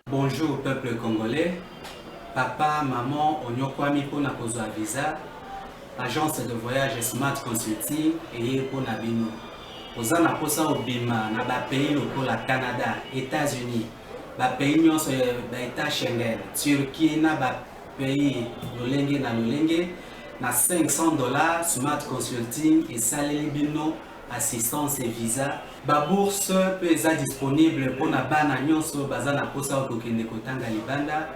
Bonjour peuple congolais, papa, maman, onyokwami pona kozwa visa, agence de voyage Smart Consulting et pona bino. Oza na posa obima na ba pays lokola Canada, États-Unis, ba pays nyonso ba état Schengen, Turquie na ba pays lolenge na lolenge na $500 Smart Consulting et saleli bino assistance et visa. Ba bourse peut être disponible pour na bana nyonso baza na posa okokende kotanga libanda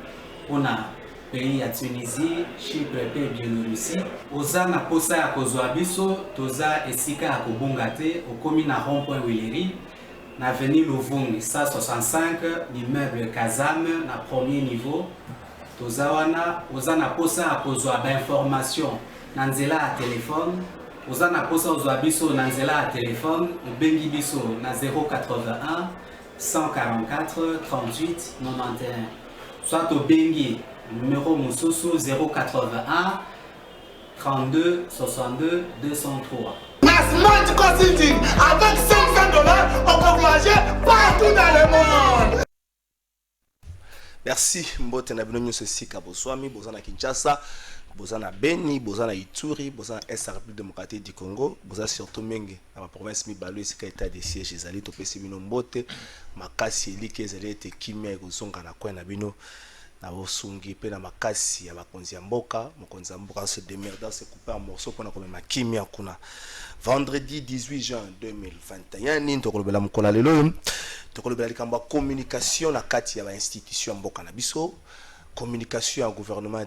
pona pays ya Tunisie, Chypre pe Biélorussie. Oza na posa ya kozwa biso toza esika ya kobonga te okomi na rond-point Willery na avenue Luvungi 165 l'immeuble Kazam na premier niveau. Toza wana oza na posa ya kozwa ba information na nzela ya telefone. Oza na posa ozwa biso na nzela ya telefone obengi biso na 081 144 38 91 soit obengi numéro mosusu 081 32 62 203. Smart Consulting avec $500 on peut voyager partout dans le monde. Merci mbote na bino nyonso sika boswami bozana Kinshasa, bozana Beni, bozana Ituri, bozana Est République démocratique du Congo, bozana surtout mingi na province mibalo esika état de siège ezali topesi bino mbote makasi elike ezali ete kimia ekozonga na coin na bino na bosungi pe na makasi ya bakonzi ya mboka mokonzi ya mboka se démerda se couper en morceaux pour na komema kimia kuna. Vendredi 18 juin 2021 nini tokolobela mokolo lelo tokolobela likambo ya communication na kati ya ba institution mboka na biso, communication ya gouvernement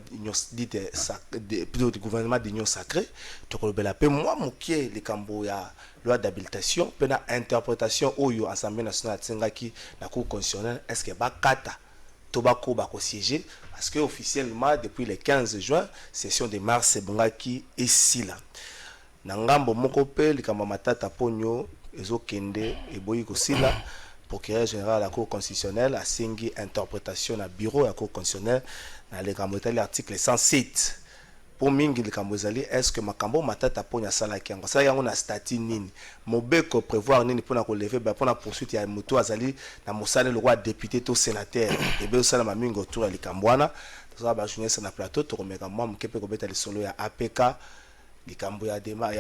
plutôt du gouvernement d'union sacrée, tokolobela pe moi mokie likambo ya loi d'habilitation pe na interprétation oyo assemblée nationale tsengaki na cour constitutionnelle est-ce que bakata tobako bako siéger parce que officiellement depuis le 15 juin session de mars bongaki esila na ngambo moko pe likambo matata ponyo ezokende eboyi kosila. Procureur général de la Cour constitutionnelle a signé interprétation à bureau de la Cour constitutionnelle dans l'article 107. Pour mingi likambozali est-ce que makambo matata ponya sala kiango sala yango na statut nini mobeko prévoir nini pona ko lever ba pona poursuite ya moto azali na mosale le roi député to sénateur et be sala mamingo autour ya likambwana ça ba journaliste na plateau to komeka moi mkepe ko beta le solo ya APK likambo ya dema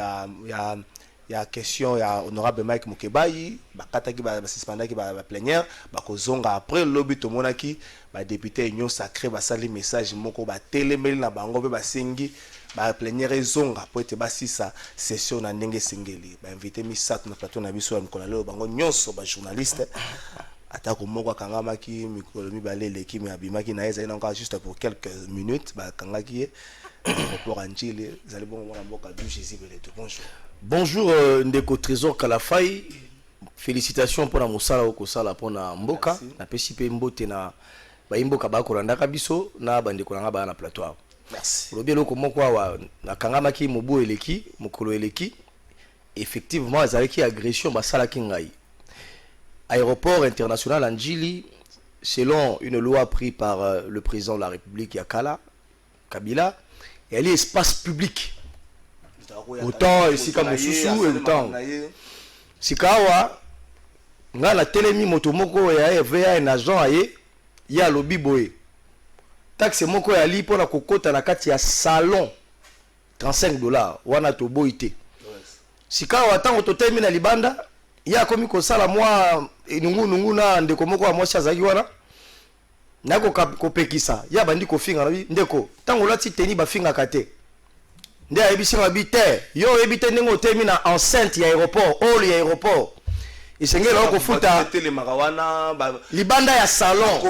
ya question ya honorable Mike Mukebayi bakataki ba suspendaki ba plénière bakozonga après lobby to monaki ba député union sacrée basali message moko ba telemeli na bango pe basengi ba plénière ezonga po ete basisa session na ndenge singeli ba invité misato na plateau na biso ya mkola lelo bango nyonso ba journaliste atako moko akangamaki mikolo mibale leki mi abimaki na eza encore juste pour quelques minutes ba kangaki pour Angile zali bon mwana mboka du Jésus beleto. Bonjour. Bonjour Ndeko Trésor Kalafai, félicitations pour la mosala au kosala pour na mboka na pesi pe mbote na ba mboka ba kolanda biso na bande kolanga ba na plateau. Merci. Lobi loko moko wa na kangamaki mobu eleki mokolo eleki effectivement azalaki agression basala kingai. Aéroport international Anjili selon une loi prise par le président de la République Yakala Kabila, elle est espace public. Autant ici comme Moussousou et autant Sikawa nga la telemi motomoko ya EVA en agent aye ya lobi boye taxe moko ya li pona kokota na kati ya salon $35 wana to boite Sikawa tango to telemi na libanda ya komi ko sala moi nungu na ndeko moko wa mwasi azaki wana nako kopekisa ya bandi ko finga na ndeko tango lati teni ba finga kate nde ayebisi mabite yo ebite ndenge otemi na enceinte ya aéroport hall ya aéroport isengela okofuta libanda ya salon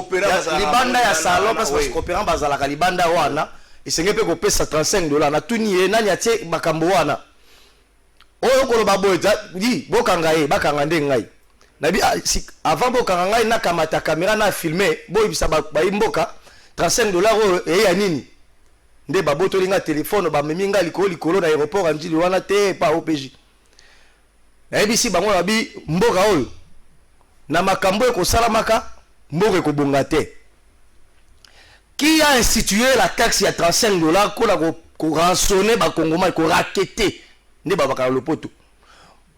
libanda ya salon parce que coopérant bazalaka libanda wana isenge pe kopesa $35 na tuni ye nani atie makambo wana oyo koloba boeta di bokanga ye bakanga nde ngai na bi avant bokanga ngai na kamata caméra na filmer boyebisa ba imboka $35 oyo ya nini nde baboto linga téléphone ba meminga likolo na aéroport Anjili wana te pa OPJ na ebisi bango babi mboka oyo na makambo eko salamaka mboka eko bonga te qui a institué la taxe à 35 dollars pour rançonner les Congolais, pour raqueter les babaka lopoto.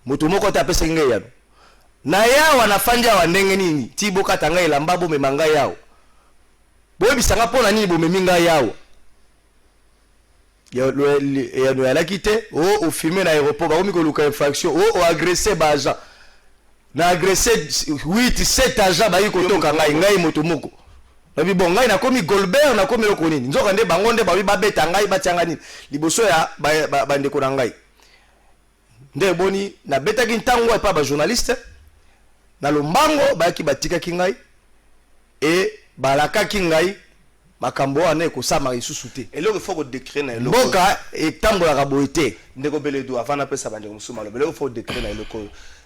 Moto moko ta pesa ngai yano. Na yao wanafanja wa ndenge nini? Tibo katanga elamba bo memanga yao. Bo bisanga pona nini bo meminga yao. Ya no ala kité au filmer na aéroport ba ko luka infraction au agresser ba agent. Na agresser 8 7 agents ba yiko toka ngai moto moko. Nabi bon ngai na komi Goldberg na komi loko nini. Nzoka nde bango nde ba beta ngai ba tianga nini. Liboso ya ba ndeko na ngai. Nde boni na beta ki ntango pa ba journaliste na lombango ba ki batika ki ngai et balaka ki ngai makambo wana ko sama isusu te. Et là il faut que décret na eloko. Boka et tambo la boité. Ndeko beledo avant na pesa bande musuma lo. Il faut décret na eloko.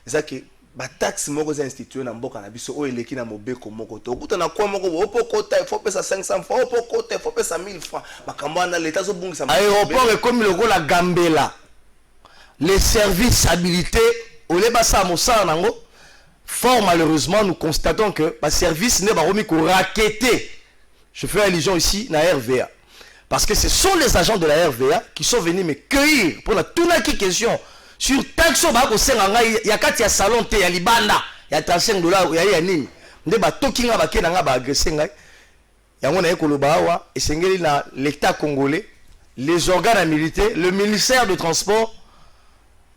Ezaki ba taxe moko za institué na mboka na biso o eleki na mobeko moko to okuta na kwa moko opo kota il faut pesa 500 francs opo kota il faut pesa 1000 francs makambo na l'état zo bungisa aéroport et comme le la Gambela les services habilités au lebasa mosala nango fort malheureusement nous constatons que le service n'est pas remis qu'on raqueter. Je fais allusion ici à la RVA parce que ce sont les agents de la RVA qui sont venus me cueillir pour la toute la question sur taxo ba ko senga ngai ya kati ya salon te ya libanda ya 35 dollars ya nini nde ba tokinga ba kenanga ba agresser ngai yango na ekoloba awa esengeli na l'état congolais les organes militaires le ministère de transport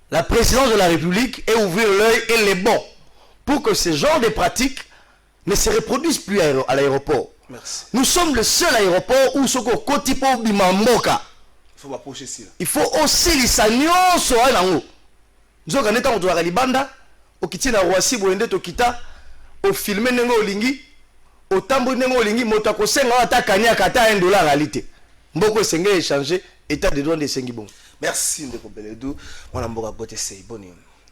la présidence de la République et ouvrir l'œil et les bons pour que ce genre de pratiques ne se reproduisent plus à l'aéroport. Merci. Nous sommes le seul aéroport où ce qu'on kotipo bimamboka. Il faut aussi les sagnons sur un angle. Nous avons un temps de libanda, au kitina roisi boende to kita, au filmer nengo lingi, au tambo nengo lingi, motako senga atakanya kata $1 réalité. Mboko senge échanger état de droit de Sengibon. Merci Ndeko Beledu. Mwana mboka bote sei boni.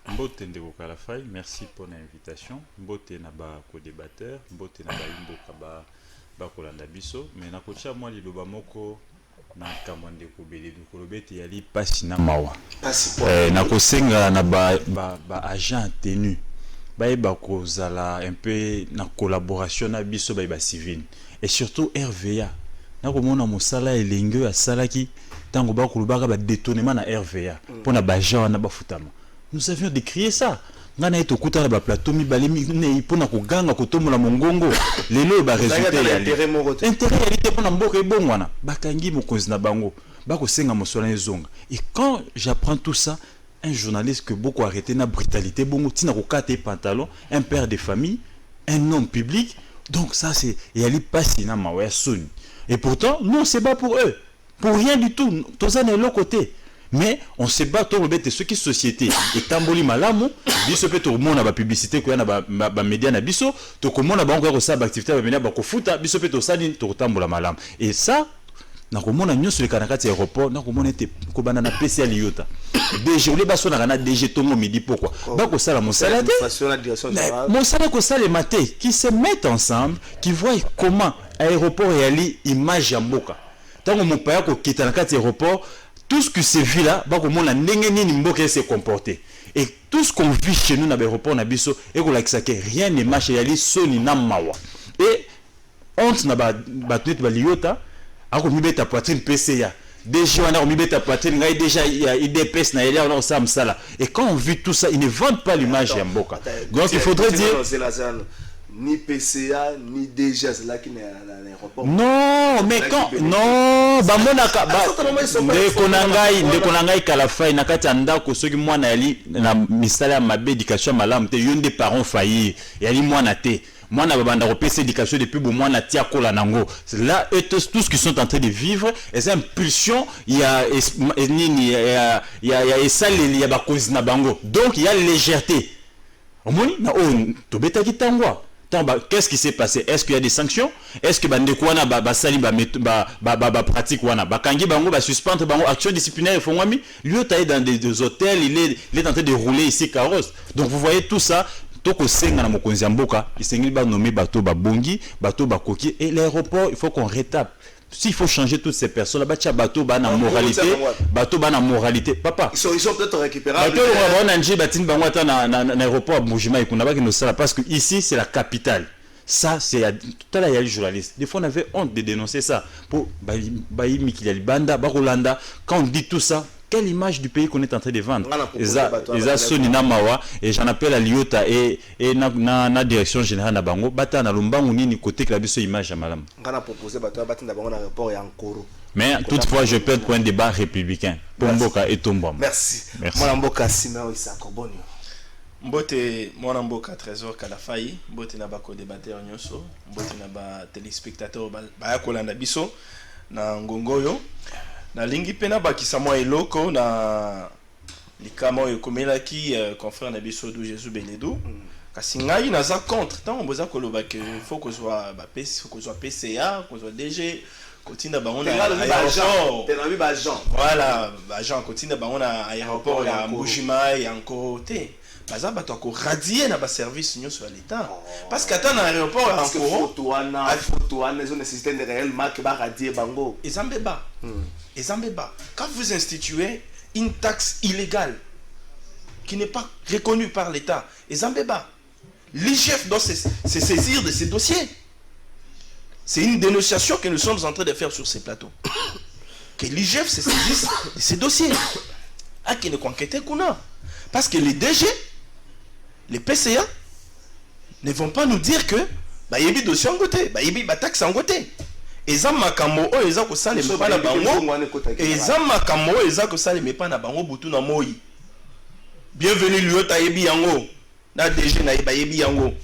Mbote Ndeko Kalafai, merci pour l'invitation. Mbote na ba co-débatteur, mbote na ba imboka ba kolanda biso, mais na kocha moi liloba moko na kamande ko Beledu kolobete yali pasi na mawa. Na kosenga na ba agent tenu. Ba kozala un peu na collaboration na biso ba civil et surtout RVA. Na komona mosala elenge asalaki tango ba kolobaka ba détournement na RVA pour na ba agent na ba futama. Nous avions décrié ça. Ngana eto kuta na ba plateau mi balemi ne pona ko ganga ko tomola mongongo lelo ba résultat ya intérêt ya lité pona mboka ebongwana bakangi mokonzi na bango ba ko senga mosola ezonga. Et quand j'apprends tout ça, un journaliste que beaucoup arrêté na brutalité bongo tina ko kate pantalon, un père de famille, un homme public, donc ça c'est yali pasi na mawa soni. Et pourtant nous on se bat pour eux, pour rien du tout, tous à l'autre côté. Mais on se bat pour le ceux qui société et tamboli malamu biso pe to mona ba publicité ko na ba média na biso to ko mona ba ngoko sa ba activité ba média ba ko futa biso pe to sali to tambola malamu et ça na ko mona nyoso le kanakati aéroport na ko mona te ko bana na PC liota DG le baso na DG tongo midi pourquoi ba ko sala mon salaire mon salaire ko sala maté qui se mettent ensemble qui voient comment aéroport et ali image ya mboka tango mon paya ko kita na kati aéroport. Tout ce que c'est vu là, bah comment la n'engeni mboka s'est comporté. Et tout ce qu'on vit chez nous dans l'aéroport na biso et qu'on l'accès rien ne marche yali soni na mawa. Et on na ba tête ba liota, a ko mi beta poitrine PCA. Déjà on a mi beta poitrine ngai déjà il y a IDPS na yali on a ça msala. Et quand on vit tout ça, ils ne vendent pas l'image ya mboka. Donc il faudrait dire ni PCA ni déjà c'est là qui n'est à l'aéroport. Non, mais quand non, ba mona ka ba de konangai Kalafai na kati ndako soki mwana yali na misala ya mabe éducation malamu te yonde parents faillir yali mwana te mwana babanda ko pesa éducation depuis bon mwana tia kola nango là et tous ce qui sont en train de vivre et impulsion il y a nini il y a esale il y a ba cause na bango donc il y a légèreté omoni na on to beta kitangwa. Qu'est-ce qui s'est passé? Est-ce qu'il y a des sanctions? Est-ce que bandekwana sali pratique wana bakangi bango ba suspendre bango action disciplinaire fongwami lui taillé dans des hôtels il est en train de rouler ici carrosse. Donc vous voyez tout ça toko senga na mokonzi mboka isengi ba nommer bateau ba bongi bateau ba koki et l'aéroport il faut qu'on rétape. S'il faut changer toutes ces personnes là bateau ba na moralité bateau ba na moralité papa ils sont peut-être récupérables bateau on a nji batin bango ata na aéroport Mujima ikuna ba ki no sala parce que ici c'est la capitale Ça, c'est tout à l'heure, il y a les journalistes. Des fois, on avait honte de dénoncer ça. Pour Bayi Mikili Banda, Barolanda, quand on dit tout ça, quelle image du pays qu'on est en train de vendre? Eza Sonina Mawa, et j'en appelle à Liota et na direction générale na Bango, Bata na Lumbangu ni côté que la biso image à Malam. On a proposé Bata na Bango na rapport et encore. Mais toutefois, je peux être pour un débat républicain. Pour Mboka et Tombom. Merci. Merci. Moi, Mboka Simao Isako Bonio. Mbote mwana mboka Trésor Kalafai, mbote na bako débatteur nyonso, mbote na ba téléspectateur ba kolanda biso na ngongoyo. Na lingi pena bakisa mwa eloko na likama oyo komelaki confrère na biso du Jésus Benedu. Kasi ngai naza contre tant boza koloba que faut que soit ba PC, faut que soit PCA, que soit DG kotinda bango na aéroport. Tenabi ba agent. Voilà, agent kotinda bango na aéroport ya Mbujima ya Nkote. Baza bato ko radier na ba service nyonso ya l'état. Parce qu'attend na aéroport ya Nkoto photo wana ils ont nécessité de réellement que ba radier bango. Ezambeba. Ezambeba. Quand vous instituez une taxe illégale qui n'est pas reconnue par l'État, Ezambeba, l'IGF doit se saisir de ces dossiers. C'est une dénonciation que nous sommes en train de faire sur ces plateaux. Que l'IGF se saisisse de ces dossiers. Ah, qui ne conquête qu'on a. Parce que les DG, les PCA, ne vont pas nous dire que bah il y a des dossiers en côté, bah il y a des taxes en côté. Eza makambo o eza ko sale me pa na bango. Eza makambo o eza ko sale me pa na bango butu na moi. Bienvenue Liota yebi yango. Na DG na yebi yango.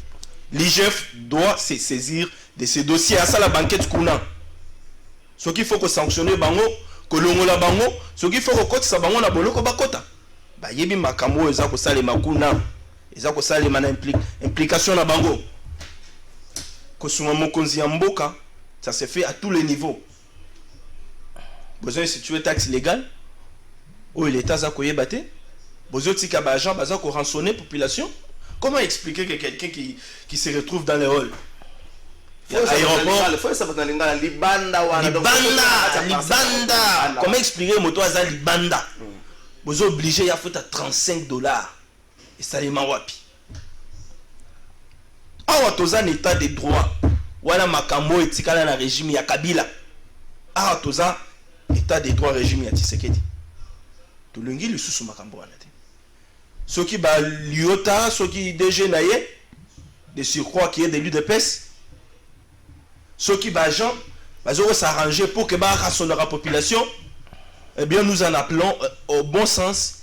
L'IGF doit se saisir de ces dossiers à ça la banquette kuna. Ce qu'il faut que sanctionner bango, que longola bango, ce qu'il faut que kote sa bango na boloko bakota. Ba yebi makambo eza ko sale makuna. Eza ko sale mana implication na bango. Ko suma mokonzi ya mboka. Ça se fait à tous les niveaux. Besoin de situer taxe légale. Où l'État a batté. Besoin de tika bagent, besoin de rançonner la population. Comment expliquer que quelqu'un qui se retrouve dans les halls? Aéroport. Libanda. Comment expliquer moto aza libanda? Besoin obligé à foutre à $35. Et ça les mawapi. Awa toza un état de droit. Wana makambo etikala na régime ya Kabila. Ah toza état de droit régime ya Tshisekedi. Tulungi lisusu makambo wana te. Soki ba Liota, soki DG naye de surcroît qui est de l'UDPS. Soki ba agent bazoko s'arranger pour que ba rassonner la population. Eh bien nous en appelons au bon sens.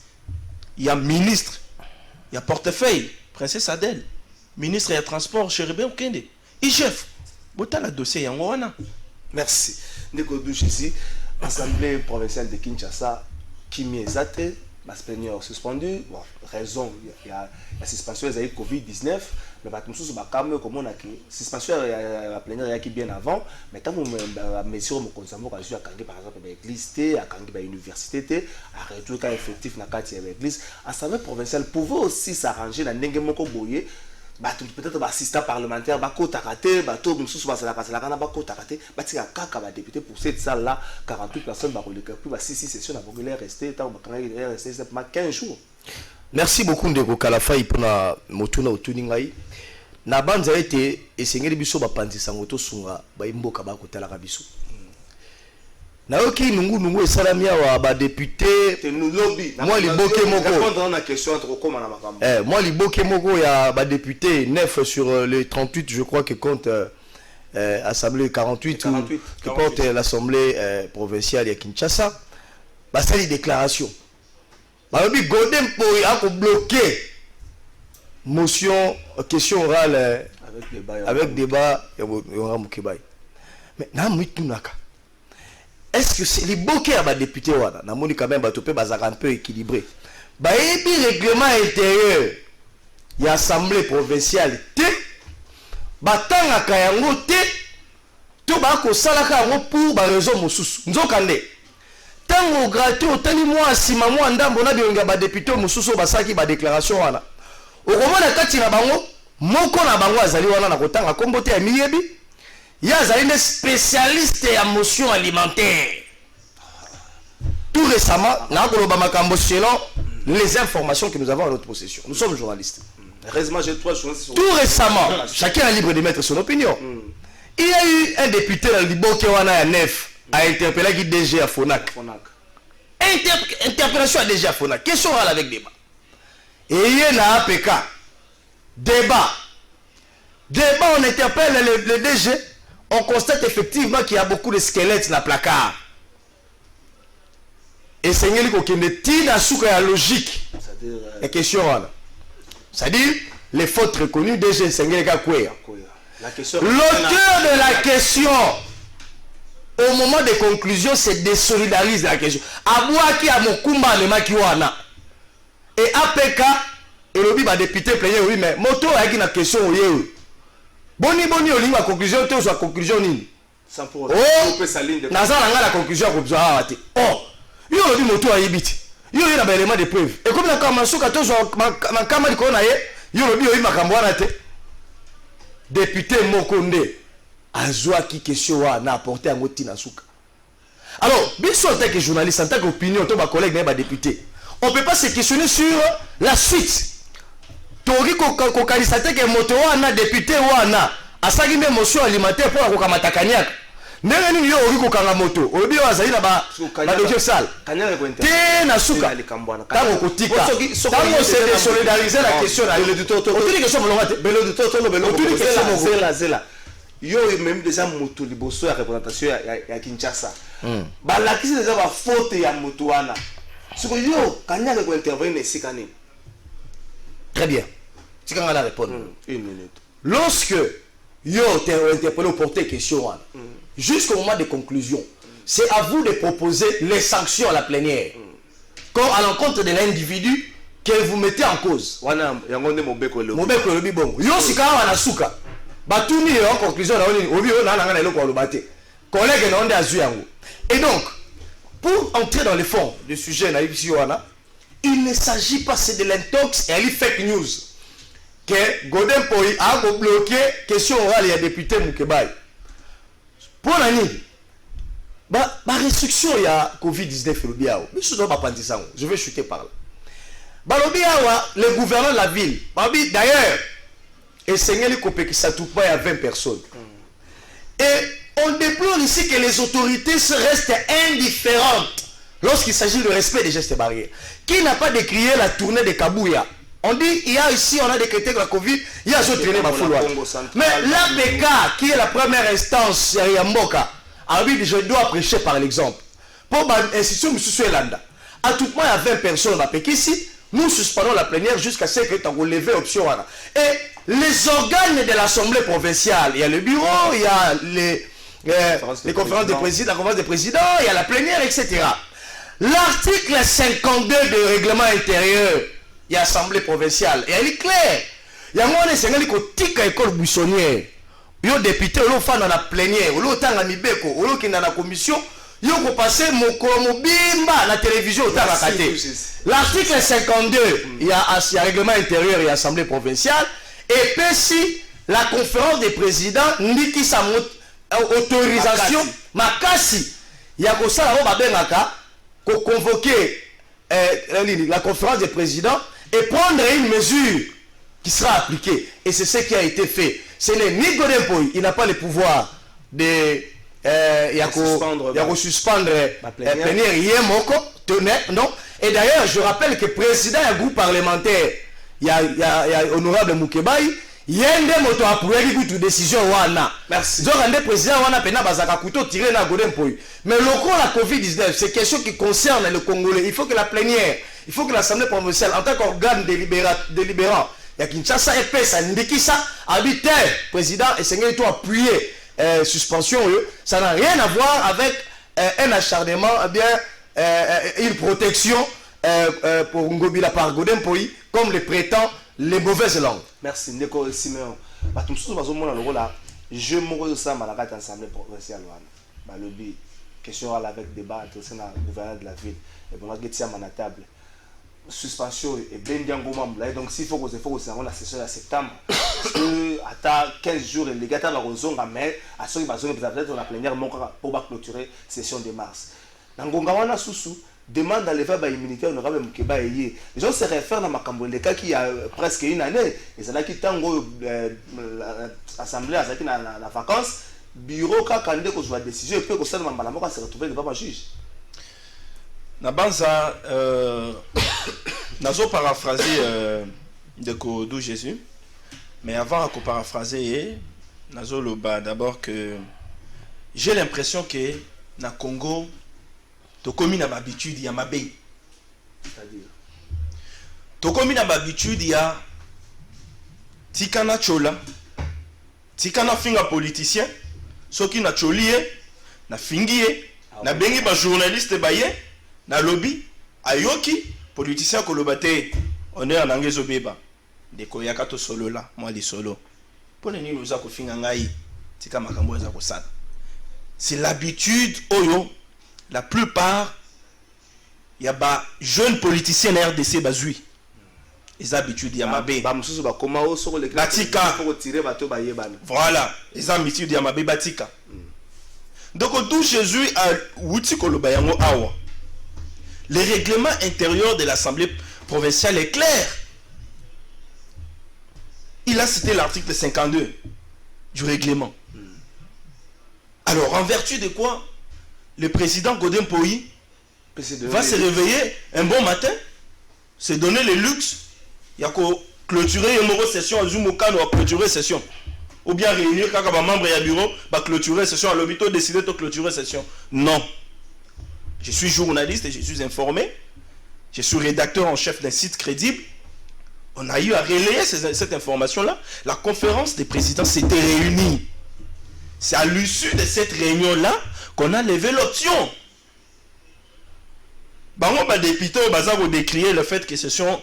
Il y a ministre, il y a portefeuille, princesse Adèle, ministre et transport Chérubin Okende. IGF Botala dossier yangoana. Merci. Ndeko Douchisi, Assemblée provinciale de Kinshasa, qui m'y est ma plénière suspendue. Bon, raison, il y a suspension des Covid-19, mais pas tout ça, comme on a qui suspension la plénière qui bien avant, mais tant que mesure me concerne quand je suis à Kangi par exemple avec l'église, à Kangi par l'université, à retour cas effectif na quartier avec l'église, Assemblée provinciale pouvait aussi s'arranger dans n'engagé moko boyer. Peut-être assistant parlementaire bako takate bato mususu basala kana bako takate batika kaka ba député pour cette salle là 48 personnes ba releka puis ba 6 sessions na bongolais resté tant ba resté simplement 15 jours. Merci beaucoup Ndeko Kalafai pour na motuna otuningai na banza été esengeli biso ba panzisa ngoto sunga ba imboka ba kotala ka biso na oki nungu esalamia wa ba député nous lobby moi liboke moko répondre à la question entre comment na makambo moi liboke moko ya ba député 9 sur les 38 je crois que compte assemblée 48 qui porte l'assemblée provinciale de Kinshasa ba sali déclaration ba bi godem pour a ko bloquer motion question orale avec débat ya Mukebay mais na mutunaka. Est-ce que c'est les bokeh à député wana na moni quand même ba topé bazaka un peu équilibré ba ebi règlement intérieur ya assemblée provinciale te batanga kayango te to ba ko salaka yango pour ba raison mosusu nzokande tango gratuit otali moi sima moi ndambo na bionga ba député mosusu basaki ba déclaration wana okomona kati na bango moko na bango azali wana na kotanga kombo te ya miyebi. Il y a un spécialiste en motion alimentaire. Tout récemment, selon les informations que nous avons à notre possession. Nous sommes journalistes. Heureusement, j'ai 3 journalistes. Tout récemment, chacun est libre de mettre son opinion. Il y a eu un député dans le Liboke Wana à Nef a interpellé qui DG à Fonac. Interpellation à DG à Fonac. Question orale avec débat. Et il y a un APK. Débat. Débat, on interpelle le DG. On constate effectivement qu'il y a beaucoup de squelettes dans le placard. Et c'est une logique. La question orale. C'est-à-dire, les fautes reconnues, DG Sengeleka Kouya. L'auteur de la question, au moment des conclusions, c'est désolidarise la question. Abouaki a mon kumba le makiwana. Et APK, et le biba député plénier, oui, mais moto a une question, oui. Boni, au ligne, la conclusion, tu as la conclusion, ni. Sans pour autant. Naza la conclusion, oh, il y a eu moto à Yibiti. Il y a eu un élément de preuve. Et comme la commencé, quand tu as ma camarade, il y a eu ma camarade. Député Mokonde Azwa qui question n'a apporté à Moti Nasuka. Alors, bien sûr, en tant que journaliste, en tant qu'opinion, ton collègue n'est pas député. On ne peut pas se questionner sur la suite. Tori Kokarisate que moto wana député wana asagi même motion alimentaire pour akokamata kanyak. Ndenge nini yo ori kokanga moto. Obi wazali na ba dossier sale. Te Nasuka. Tango kotika. Tango c'est de solidariser la question là. Le duto. Otuli question molonga te. Belo duto to no belo. Otuli question zela. Yo même déjà moto liboso ya représentation ya Kinshasa. Balakisi déjà ba faute ya moto wana. Siko yo kanyaka ko intervenir ici kané. Très bien. Tu vas répondre. 1 minute. Lorsque yo t'es interpellé pour porter question jusqu'au moment de conclusion, c'est à vous de proposer les sanctions à la plénière. Comme à l'encontre de l'individu que vous mettez en cause. Wana yangonde mobeko le. Mobeko le bibongo. Yo sika wana suka. Batuni en conclusion na oni obi na na le ko lobate. Collègue na onde azu yango. Et donc pour entrer dans le fond du sujet na ici wana, il ne s'agit pas c'est de l'intox et les fake news. Que Godin Poi a bloqué question orale et député Moukebaï. Pour l'année, la restriction il y a Covid-19 je vais chuter par là. Le gouverneur de la ville, d'ailleurs, et Seigneur Kopé qui s'attoupe pas à 20 personnes. Et on déplore ici que les autorités restent indifférentes lorsqu'il s'agit du respect des gestes barrières. Qui n'a pas décrié la tournée de Kabouya? On dit, il y a ici, on a décrété que la Covid, il y a ce traîné ma foule. Mais l'APK, qui est la première instance, Yamboka, a dit, je dois prêcher par l'exemple. Pour l'institution, M. Suelanda, à tout point, il y a 20 personnes à PK ici, nous suspendons la plénière jusqu'à ce que tu aies levé option. Et les organes de l'Assemblée provinciale, il y a le bureau, il y a les conférences de présidents, la conférence des présidents, il y a la plénière, etc. L'article 52 du règlement intérieur, il y a l'Assemblée provinciale, et elle est claire. Il y a un Sénégalais qui a école buissonnière. Il y a des députés qui sont dans la plénière, il y a des députés qui sont dans la commission, il y a passé la télévision. L'article 52, il y a le règlement intérieur et l'Assemblée provinciale, et puis si la conférence des présidents dit qu'il y a autorisation, Makasi, il y a convoquer la conférence des présidents et prendre une mesure qui sera appliquée. Et c'est ce qui a été fait. Ce n'est ni Godin Poi, il n'a pas le pouvoir de suspendre la plénière. Non. Et d'ailleurs, je rappelle que le président du groupe parlementaire, il y a honorable Moukebaï, il y a une moto approuvé une décision. Merci. Donc, le président a tiré dans Godin Poi. Mais le coup la Covid-19, c'est quelque chose qui concerne le Congolais. Il faut que la plénière, il faut que l'Assemblée provinciale, en tant qu'organe délibérant, il y a Kinshasa et ça indique ça, habite président et Seigneur tout appuyer suspension. Ça n'a rien à voir avec un acharnement, une protection pour Ngobila par Godin Poi, comme le prétend les mauvaises langues. Merci, Ndeko Siméon. Je me suis à l'Assemblée provinciale. Lobby, question avec débat entre le gouverneur de la ville. Et bon, on a la table. Suspension et bien d'Angoma. Donc, s'il faut que la session de septembre, parce que à 15 jours, les gars, la raison, mais à ceux qui ont peut-être la plénière pour clôturer la session de mars. Dans Gongawana Soussou, demande d'enlever l'immunité honorable Mukeba Eye. Les gens se réfèrent à Makambo, le cas qui a presque une année, et c'est là qu'il tango l'Assemblée, à la vacance, bureau, quand il y a une décision, et puis que ça ne se retrouver devant un juge. Nabanza, nazo paraphraser de Kodou Jésus, mais avant de paraphraser, nazo loba d'abord que j'ai l'impression que na Congo, to komi na habitude ya mabe. C'est-à-dire to komi na habitude ya tikana chola, tikana finga politicien, soki na cholie, na fingie, na bengi ba journaliste baye, na lobby, ayoki, politicien kolobate, on est en angezo beba. Deko yakato solo la, moi li solo. Pone ni nous a ko finga ngai, tika makambo za ko sala. C'est l'habitude oyo. La plupart, il y a des jeunes politiciens de RDC bazui. Ils ont l'habitude de Yamabe. Batika. Voilà. Ils ont l'habitude de Yamabe Batika. Donc, d'où Jésus a Wouti Kolobayango Awa. Le règlement intérieur de l'Assemblée provinciale est clair. Il a cité l'article 52 du règlement. Alors, en vertu de quoi le président Godin Poyi va se réveiller un bon matin, se donner le luxe, il y a qu'à clôturer une session à Zumokano, à clôturer session. Ou bien réunir quelques membres et bureau, va clôturer session, à l'hôpital décider de clôturer session. Non. Je suis journaliste et je suis informé. Je suis rédacteur en chef d'un site crédible. On a eu à relayer cette information-là. La conférence des présidents s'était réunie. C'est à l'issue de cette réunion-là qu'on a levé l'option. Bango ba député au bazar ont décrié le fait que ce sont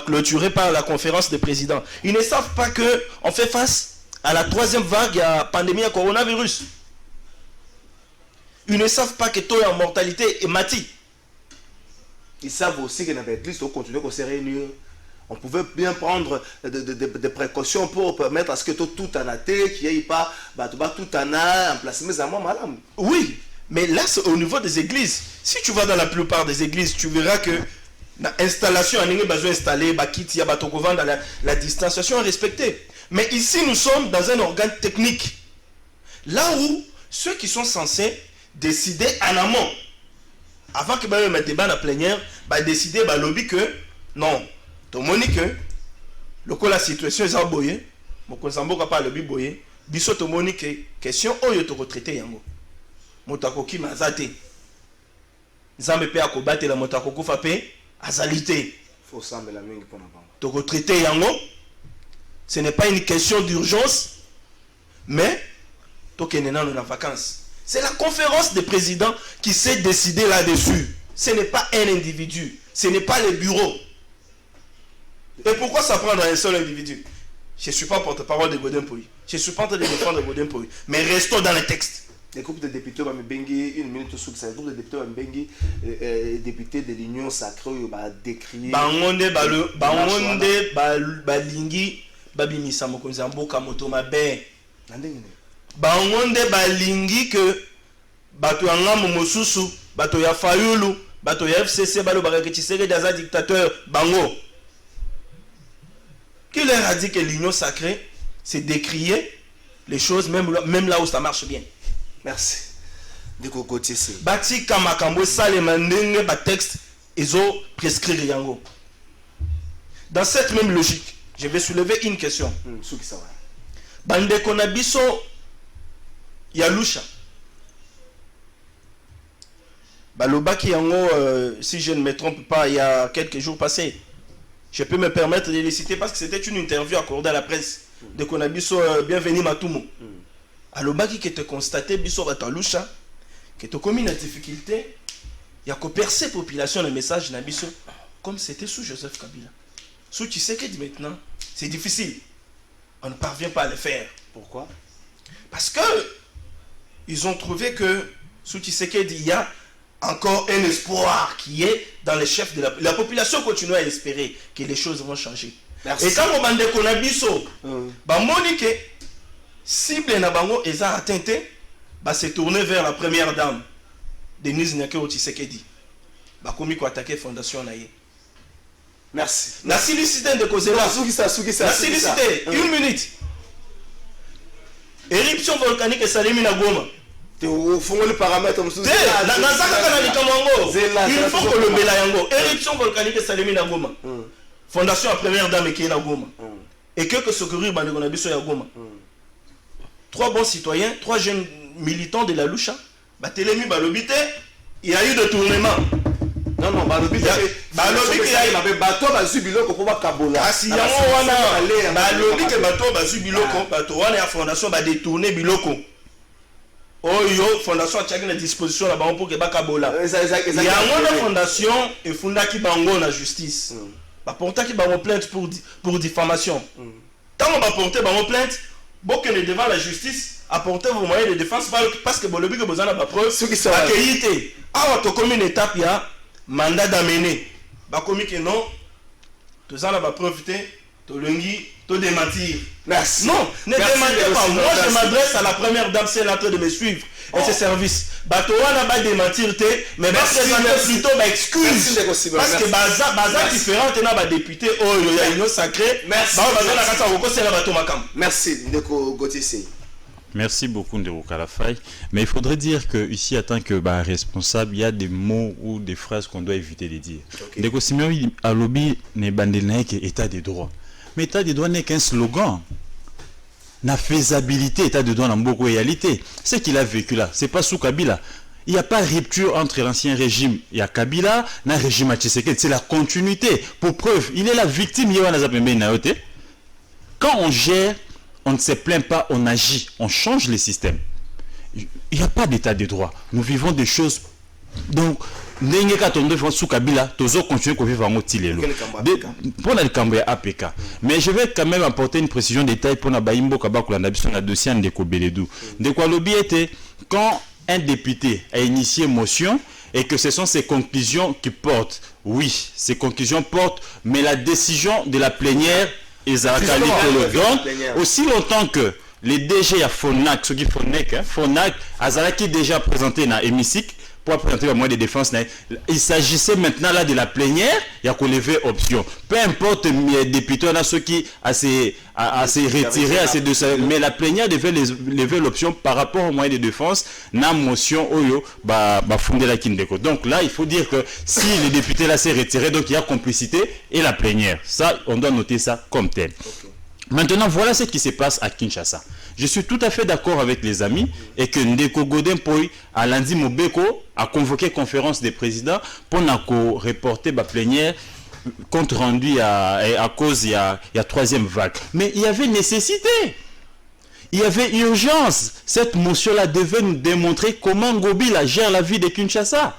clôturés par la conférence des présidents. Ils ne savent pas que on fait face à la troisième vague de la pandémie à coronavirus. Ils ne savent pas que taux en mortalité est mati. Ils savent aussi que dans la liste, on continue à se réunir. On pouvait bien prendre des précautions pour permettre à ce que tout en a été, qu'il n'y ait pas tout en a emplacement à moi, madame. Oui, mais là, c'est au niveau des églises. Si tu vas dans la plupart des églises, tu verras que l'installation, on a besoin d'installer, il y a la distanciation est respectée. Mais ici, nous sommes dans un organe technique. Là où ceux qui sont censés décider en amont, avant que le débat dans la plénière, décider, lobby que non. Donc, Monique, la situation est aboyée. Mokonsambo pas le biboyé. Biso to Monique, question oyo to retraité yango. Motakoki mazate. Zambe pe akobate la motakoko fape azalité. Faut sambe la mingi pour n'avoir. To retraité yango. Ce n'est pas une question d'urgence, mais to kenena dans la vacances. C'est la conférence des présidents qui s'est décidé là-dessus. Ce n'est pas un individu, ce n'est pas le bureau. Et pourquoi ça prend dans un seul individu? Je ne suis pas porte-parole de Godin Poyi. Je ne suis pas en train de défendre Godin Poyi. Mais restons dans le texte. Les groupes de députés vont me bengi une minute sous ça. Les groupes de députés vont me bengi députés de l'Union sacrée va décrier. Bangonde balingi babimisa mokonzi mboka moto mabe. Bangonde balingi que bato ya ngambo mosusu, bato ya Fayulu, bato ya FCC balo bakaki Tshisekedi daza dictateur bango. Qui leur a dit que l'union sacrée, c'est décrier les choses même là où ça marche bien. Merci. De côté c'est. Bati kamakambo salema ndenge ba texte ils ont prescrit yango. Dans cette même logique, je vais soulever une question. Bande konabiso yalusha. Balobaki yango si je ne me trompe pas il y a quelques jours passés. Je peux me permettre de les citer parce que c'était une interview accordée à la presse de Konabiso bienvenue Matumo. Alors baki que te constaté biso batalusha que te commis la difficulté il y a que percer population le message na biso comme c'était sous Joseph Kabila. Sous Tshisekedi maintenant, c'est difficile. On ne parvient pas à le faire. Pourquoi? Parce que ils ont trouvé que sous Tshisekedi il y a encore un espoir qui est dans les chefs de la population continue à espérer que les choses vont changer. Merci. Et quand on bande konabiso, Monique, cible na bango eza atteinte, se tourner vers la première dame, Denise Nyakero Tshisekedi. bakomi ko attaquer fondation na ye. Merci. Na silicité de Kozela. Na silicité, une minute. Éruption volcanique Salemi na Goma. Au fond le paramètre il faut que le Belayango. Éruption volcanique Salemi na Goma. Fondation à première dame qui est na Goma. Et que secourir Bandegonabiso ya Goma. 3 bons citoyens, 3 jeunes militants de la Lucha. Batelemi balobité, il y a eu de tournement. Non, balobité il y a eu bateau bazubiloko pour Kabola. Ah si yango wana balobité bateau bazubiloko, bateau wana ya fondation ba détourner biloko. Oyo fondation a une disposition là-bas pour que Bakabola. Il y a une fondation et fondaki bango na justice. Ba portaki bango plainte pour diffamation. Tant on va porter bango plainte, beaucoup ne devant la justice apporter vos moyens de défense parce que bolobi que besoin na ba preuve accueillité. Ah to comme une étape ya mandat d'amener. Ba commis que non. Tout ça là va profiter, to lungi, to démentir. Merci. Non, ne démentez pas. Moi, je m'adresse à la première dame, c'est là de me suivre. Et ses services. Batoa n'a pas démentir, mais plutôt excuse. Parce que Baza différent, il y a des députés, il y a une sacrée. Merci. Merci, Ndeko Gauthier. Merci beaucoup Ndeko Kalafay. Mais il faudrait dire que ici, en tant que responsable, il y a des mots ou des phrases qu'on doit éviter de dire. Ndeko Simeon a lobby ne bandelnaïque état des droits. Mais état des droits n'est qu'un slogan. La faisabilité, état de droit dans beaucoup de réalité. Ce qu'il a vécu là, c'est pas sous Kabila. Il n'y a pas de rupture entre l'ancien régime et Kabila, et le régime Tshisekedi. C'est la continuité. Pour preuve, il est la victime. Quand on gère, on ne se plaint pas, on agit, on change les systèmes. Il n'y a pas d'état de droit. Nous vivons des choses. Donc, mais je vais quand même apporter une précision détail pour la dossier de Kobeledou. De quoi lobby était quand un député a initié motion et que ce sont ses conclusions qui portent. Oui, ces conclusions portent, mais la décision de la plénière est donc aussi longtemps que les DG à Fonac, ceux qui Fonac, Azaraki déjà présenté dans l'hémicycle. Pour présenter le moyen de défense, il s'agissait maintenant là de la plénière, il y a qu'on lever option. Peu importe les députés, on a ceux qui à se retirer, mais la plénière devait lever l'option par rapport au moyen de défense, na motion oyo fondé la Kindeko. Donc là, il faut dire que si les députés là s'est retiré, donc il y a complicité et la plénière. Ça, on doit noter ça comme tel. Maintenant, voilà ce qui se passe à Kinshasa. Je suis tout à fait d'accord avec les amis et que Ndeko Godempoy, à lundi Mobeko, a convoqué conférence des présidents pour reporter la plénière compte rendu à cause il y a troisième vague. Mais il y avait nécessité. Il y avait urgence. Cette motion-là devait nous démontrer comment Ngobila gère la vie de Kinshasa.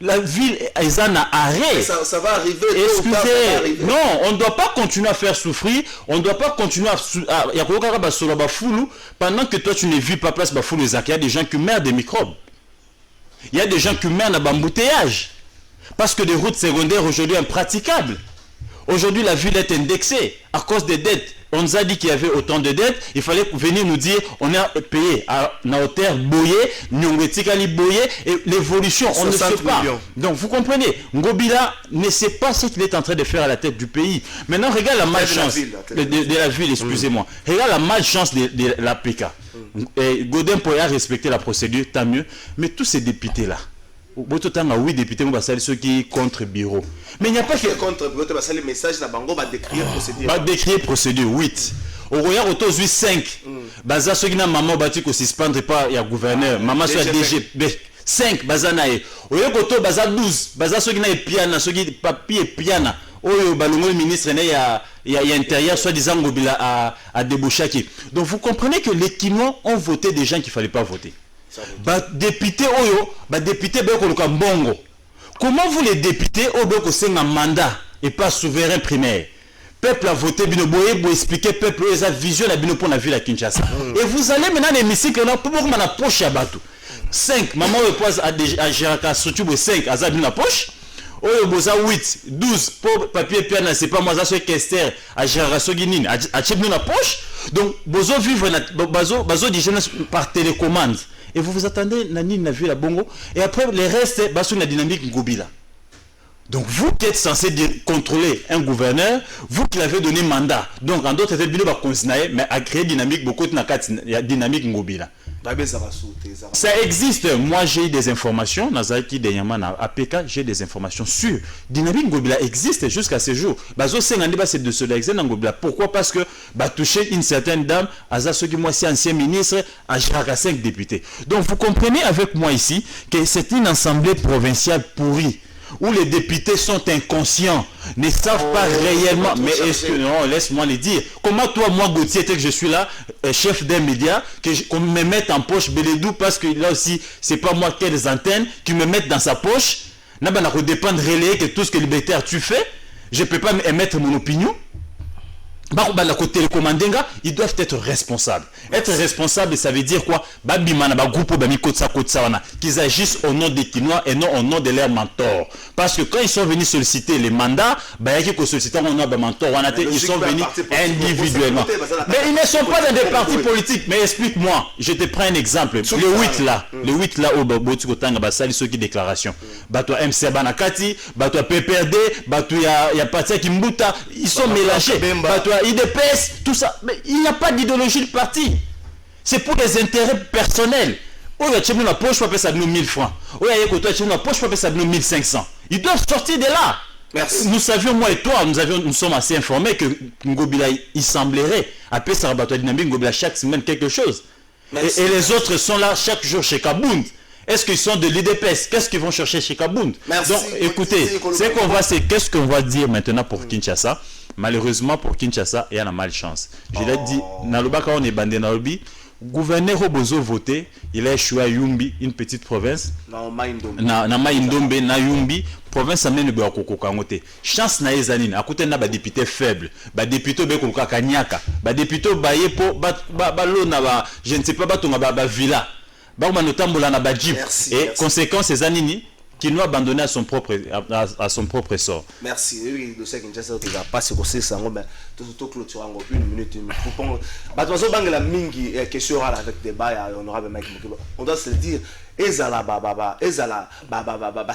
La ville est en arrêt. Ça va arriver. Excusez, non, on ne doit pas continuer à faire souffrir. On ne doit pas continuer à pendant que toi tu ne vis pas place Bafoulou. Il y a des gens qui meurent des microbes. Il y a des gens qui meurent dans l'embouteillage. Parce que des routes secondaires aujourd'hui impraticables. Aujourd'hui, la ville est indexée à cause des dettes. On nous a dit qu'il y avait autant de dettes. Il fallait venir nous dire on a payé à Naoter Boye, Nyongetikali Boye, et l'évolution, on ne sait pas. Donc vous comprenez, Ngobila ne sait pas ce qu'il est en train de faire à la tête du pays. Maintenant, regarde la malchance de la ville, excusez-moi. Regarde la malchance de l'APK. Godin pourrait respecter la procédure, tant mieux. Mais tous ces députés-là, oui, député, ceux qui contre bureau. Mais il n'y a pas que contre bureau, le message là bango va décrire procédure. Va décrire procédure 8. Au royaume auto 5. Baza ceux qui n'a maman bâti ko suspendre pas il y a gouverneur, maman soit DG 5 baza nae. Au royaume auto baza 12. Baza ceux qui n'a piana, ceux qui papier piana. Oyo balongo ministre il y a intérieur soit disant Ngobila à débouchaki. Donc vous comprenez que les Kinois ont voté des gens qu'il fallait pas voter. Député Oyo, député Beko Mbongo. Comment vous les députés au Beko c'est un mandat et pas souverain primaire? Peuple a voté Binoboye pour expliquer peuple sa vision la Bino pour la ville à Kinshasa. Et vous allez maintenant dans l'hémicycle là pour qu'on a poche à Batou. 5 maman repose à Géraka surtout 5 à Zabina poche. Oyo boza 8 12 pour papier piana c'est pas moi ça c'est Kester à Géraka Soginine à Chebno na poche. Donc bozo vivre bazo déjà par télécommande. Et vous vous attendez Nani na vu la bongo et après les restes basou la dynamique Ngobila. Donc vous qui êtes censé contrôler un gouverneur, vous qui l'avez donné mandat. Donc en d'autres termes, va continuer mais à créer dynamique beaucoup de dynamique ngobila. Ça existe. Moi, j'ai des informations. Nazaki Denyamana APK, j'ai des informations sûres. Dynamique Ngobila existe jusqu'à ce jour. Bazo Sengandeba, c'est de cela existe dans Ngobila. Pourquoi? Parce que toucher une certaine dame, Aza Soki moi, c'est ancien ministre, à 5 députés. Donc vous comprenez avec moi ici que c'est une assemblée provinciale pourrie, où les députés sont inconscients, ne savent pas réellement. Mais est-ce que non, laisse-moi le dire. Comment toi, moi, Gauthier, que je suis là, chef d'un média, qu'on me mette en poche Beledou, parce que là aussi, c'est pas moi qui ai des antennes, qui me mettent dans sa poche. N'a pas dépendre relais que tout ce que libertaire tu fais, je peux pas émettre mon opinion. Ils doivent être responsables. Être responsable, ça veut dire quoi? Qu'ils agissent au nom des Kinois et non au nom de leurs mentors. Parce que quand ils sont venus solliciter les mandats, ils sont venus individuellement. Mais ils ne sont pas dans des partis politiques. Mais explique-moi, je te prends un exemple. Le 8 là, au Botukotanga, ceux qui déclaration. Toi MC Banakati, toi PPRD, il y a Patia Kimbuta, ils sont mélangés. IDPS, tout ça. Mais il n'y a pas d'idéologie de parti. C'est pour des intérêts personnels. Tu as une poche, tu as 1000 francs. Tu as une poche, tu as 1500. Ils doivent sortir de là. Merci. Nous savions, moi et toi, nous sommes assez informés que Ngobila, il semblerait, après ça, dynamique, Ngobila chaque semaine quelque chose. Et les autres sont là chaque jour chez Kabound. Est-ce qu'ils sont de l'IDPS? Qu'est-ce qu'ils vont chercher chez Kabound? Donc, écoutez, qu'est-ce qu'on va dire maintenant pour Kinshasa? Malheureusement pour Kinshasa, il y a la malchance. Je l'ai dit, Nalobaka on est bandé Nalobi, gouverneur Obozo voté, il a échoué à Yumbi, une petite province. Na Maïndombe, na Yumbi, province amène de Bakoko Kangote. Chance na ezanine, à côté na ba député faible, ba député be koluka kanyaka, ba député ba yepo, ba lo na ba, je ne sais pas ba tonga ba villa. Ba manotambola na ba jeep. Et conséquence ezanini qui nous a abandonné à son propre sort. Merci. Oui, le chef Kinshasa qui va passer au ça, mais tout clôture en 1 minute. La mingi question avec débat honorable Mike Mukiba. On doit se le dire. Ezala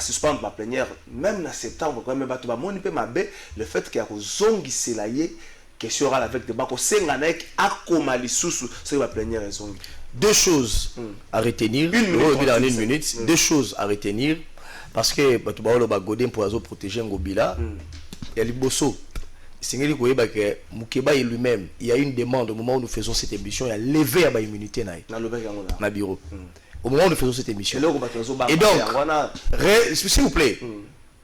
suspendre ma plénière même en septembre quand même ba moni pe mabe le fait qu'il y a zongi selaye question avec débat ko senganek akoma lisusu c'est ma plénière zongi. Deux choses à retenir. Une minute. Deux choses à retenir. Parce que tu vas Godin pour protéger Ngobila, il y a Liboso. Mukeba lui-même, il y a une demande au moment où nous faisons cette émission, il a levé à l'immunité dans le bureau. Au moment où nous faisons cette émission. Et donc, s'il vous plaît,